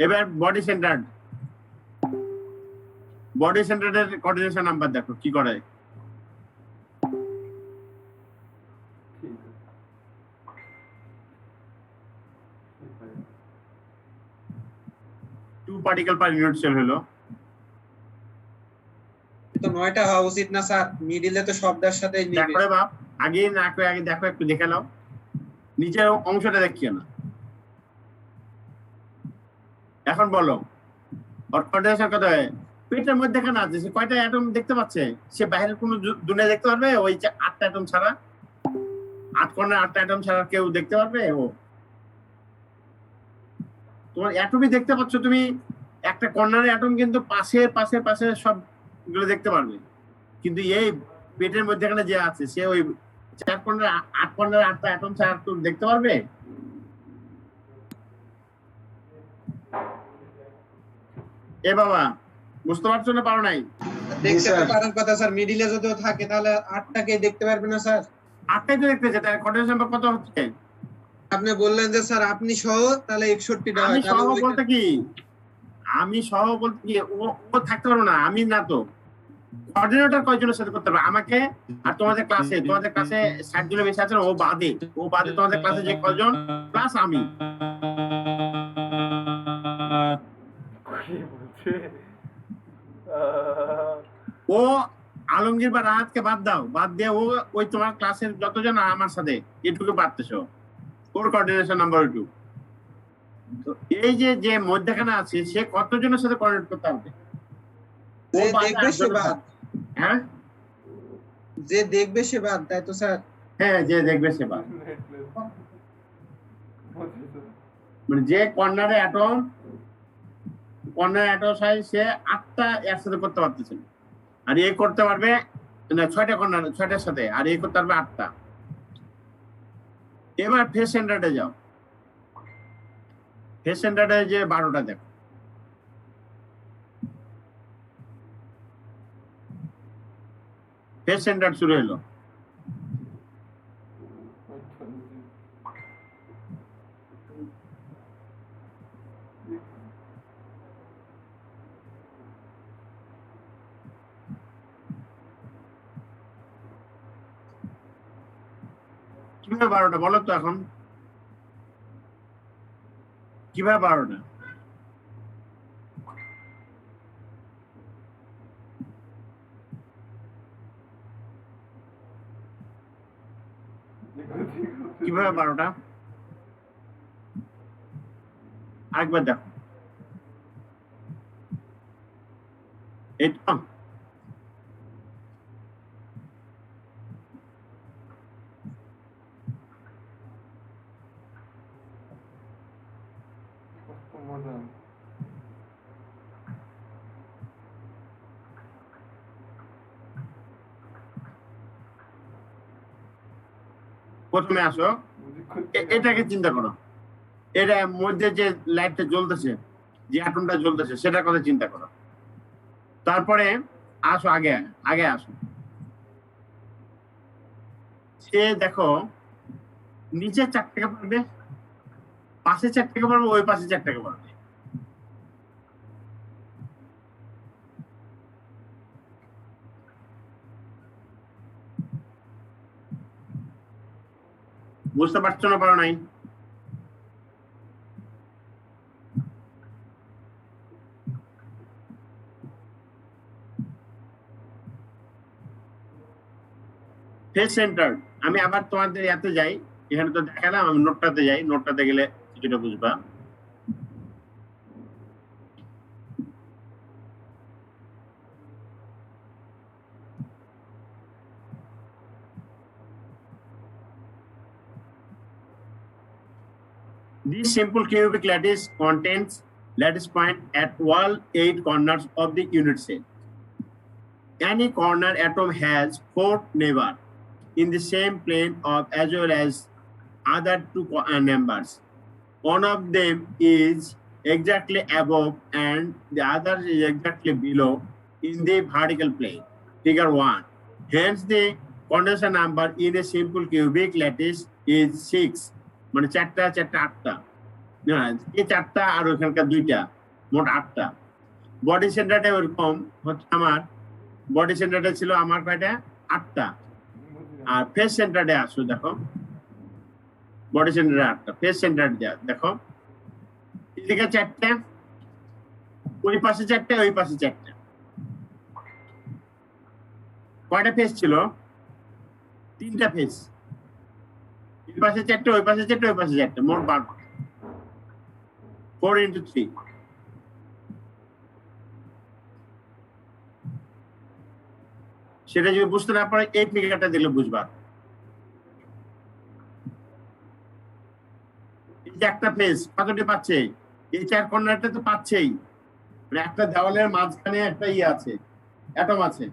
এবার বডি সেন্টারের কোঅর্ডিনেশন নাম্বার দেখো কি করে। Two particle per unit cell হলো। তো 9টা হওয়া উচিত না স্যার? মিডিলে তো শব্দের সাথে দেখো রে বাপ, আগে না করে আগে দেখো, একটু দেখে নাও নিচের অংশটা দেখিও না। এখন বলো ওর কোঅর্ডিনেশন কত হয়? পেটের মধ্যে কেন আছে, সে কয়টা অ্যাটম দেখতে পাচ্ছে? সে বাইরের কোনো দুনিয়া দেখতে পারবে? ওই যে 8টা অ্যাটম ছাড়া, 8 কর্নার 8টা অ্যাটম ছাড়া কেউ দেখতে পারবে? ও তোমার অ্যাটমই দেখতে পাচ্ছ তুমি, একটা কর্নারের অ্যাটম কিন্তু পাশে সবগুলো দেখতে পারবে, কিন্তু এই পেটের মধ্যে যে আছে সে ওই 8 কর্নার 8টা অ্যাটম ছাড়া দেখতে পারবে? এ বাবা, বুঝতে পারছো না? পারো নাই? দেখতে তো পারার কথা স্যার, মিডিলে যদিও থাকে তাহলে 8টাকে দেখতে পারবে না স্যার? 8টাই তো দেখতেছে, তার কোঅর্ডিনেশন নাম্বার কত হচ্ছে? আপনি বললেন যে স্যার আপনি সহ তাহলে 61টা আমি হয় সহ তাহলে বলতে কি ও ও থাকতে পারবো না, আমি না তো কোঅর্ডিনেটর কয়জনের সাথে করতে পারবে আমাকে আর তোমাদের ক্লাসে 60 জনের বেশি আছেন, ও বাদে তোমাদের ক্লাসে যে কয়জন প্লাস আমি। কি বলছে? ও আলমগীর বা রাহাতকে বাদ দিয়ে ও ওই তোমার ক্লাসের যতজন আর আমার সাথে এটুকু পারতেছো, ওর কোঅর্ডিনেশন নাম্বার 2। তো এই যে মধ্যখানে আছে সে কতজনের সাথে কোঅর্ডিনেট করতে হবে? ও যে বাদে দেখবে সে আটজনের বাদ, সাথে। হ্যাঁ যে দেখবে সে বাদ, তাই তো স্যার? হ্যাঁ, যে দেখবে সে বাদ। মানে যে কর্নারে অ্যাটম সাইজ সে 8টা একসাথে করতে পারতেছে না, আর এ করতে পারবে না 6টা কর্নার 6টার সাথে, আর এ করতে পারবে 8টা। এবার ফেস সেন্টারে যাও, ফেস সেন্টারে যে 12টা দেখো, ফেস সেন্টার শুরু হলো। কিভাবে 12টা বলো তো এখন, কিভাবে 12টা? কিভাবে 12টা? আরেকবার দেখো, এইটা মজা। প্রথমে আসো, এটাকে চিন্তা করো, এটা মধ্যে যে লাইটটা জ্বলতেছে, যে অ্যাটমটা জ্বলতেছে সেটার কথা চিন্তা করো। তারপরে আসো আগে আসো, সে দেখো নিচে 4টাকে পারবে, পাশে 4টাকে পারবে, ওই পাশে 4টাকে পারবে। বুঝতে পারছো না? পারো নাই? ফেস সেন্টার আমি আবার তোমাদের এতে যাই, এখানে তো দেখালাম, আমি নোটটাতে যাই, নোটটাতে গেলে কিছুটা বুঝবা। This simple cubic lattice contains lattice point at all 8 corners of the unit cell. Any corner atom has 4 neighbors in the same plane of as well as other 2 numbers. One of them is exactly above and the other is exactly below in the vertical plane. Figure 1. Hence the condensation number in a simple cubic lattice is 6. মানে 4টা 8টা, এই 4টা আর ওখানকার 2টা, মোট 8টা। Body সেন্টারটা ওরকম হচ্ছে, আমার বডি সেন্টারটা ছিল আমার কয়টা? 8টা। আর ফেস সেন্টারে আসো, দেখো বডি সেন্টারে 8টা, ফেস সেন্টারে দেখো এদিকে 4টা, ওই পাশে 4টা, ওই পাশে 4টা। কয়টা ফেস ছিল? 3টা ফেস, এই পাশে 4টা, ওই পাশে 4টা, ওই পাশে 4টা, মোট 12। 4 into 3। সেটা যদি বুঝতে না পারে এই ফিগারটা দিলে বুঝবা। এই যে একটা ফেস কতটি পাচ্ছে? এই 4 কর্নারটা তো পাচ্ছেই, মানে একটা দেওয়ালের মাঝখানে একটা আছে, অ্যাটম আছে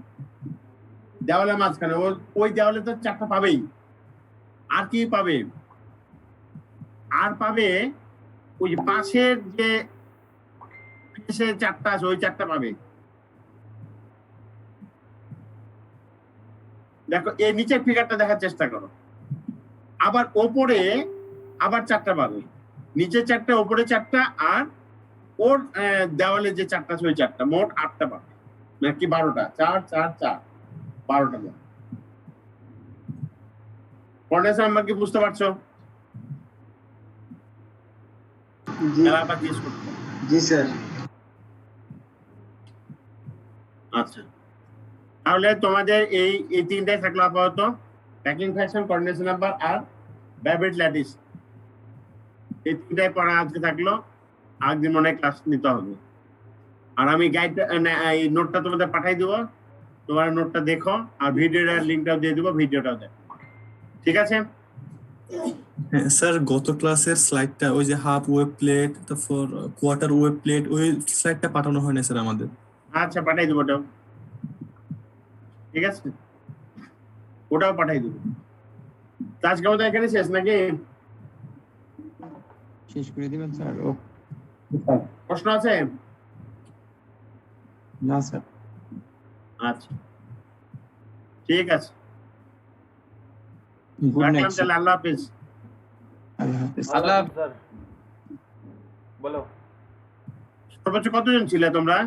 দেওয়ালের মাঝখানে, ওই দেওয়ালে তো 4টা পাবেই। আর কি পাবে? আর পাবে ওই পাশের যে ফেসে 4টা আছে, ওই 4টা পাবে। দেখো এই নিচের ফিগারটা দেখার চেষ্টা করো। আবার ওপরে আবার 4টা পাবে, নিচে 4টা উপরে 4টা আর ওর দেওয়ালে যে 4টা আছে ওই 4টা, মোট 8টা পাবে, নাকি 12টা, 4 4 4 12টা পাবে। কন্ডেন্সার নাম্বার কি বুঝতে পারছো? জি আবার জিজ্ঞেস করতে। জি স্যার। আচ্ছা, তাহলে তোমাদের এই তিনটাই থাকলো আপাতত, প্যাকিং ফ্যাশন, কন্ডেন্সার নাম্বার আর ব্যাবেট ল্যাটিস। এই তিনটাই পড়া আজকে থাকলো, আরেকদিন মনে হয় ক্লাস নিতে হবে। আর আমি গাইড এই নোটটা তোমাদের পাঠাই দেবো, তোমার নোটটা দেখো আর ভিডিওটার লিঙ্কটাও দিয়ে দেবো, ভিডিওটাও দেখো, ঠিক আছে? হ্যাঁ স্যার, গত ক্লাসের স্লাইডটা ওই যে হাফ ওয়েব প্লেট, তারপর কোয়ার্টার ওয়েব প্লেট, ওই স্লাইডটা পাঠানো হয় না স্যার আমাদের। আচ্ছা, পাঠাই দেবো ওটাও, ঠিক আছে, ওটাও পাঠাই দেবো। তো আজকে আমাদের এখানে শেষ নাকি? শেষ করে দিবেন স্যার? ও প্রশ্ন আছে? না স্যার। আচ্ছা, ঠিক আছে, গুড নাইট রাখলাম তাহলে, আল্লাহ হাফেজ। আল্লাহ হাফেজ। আল্লাহ স্যার বলো। সর্বোচ্চ কতজন ছিলে তোমরা?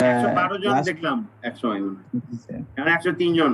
112 জন দেখলাম এক সময়, 103 জন।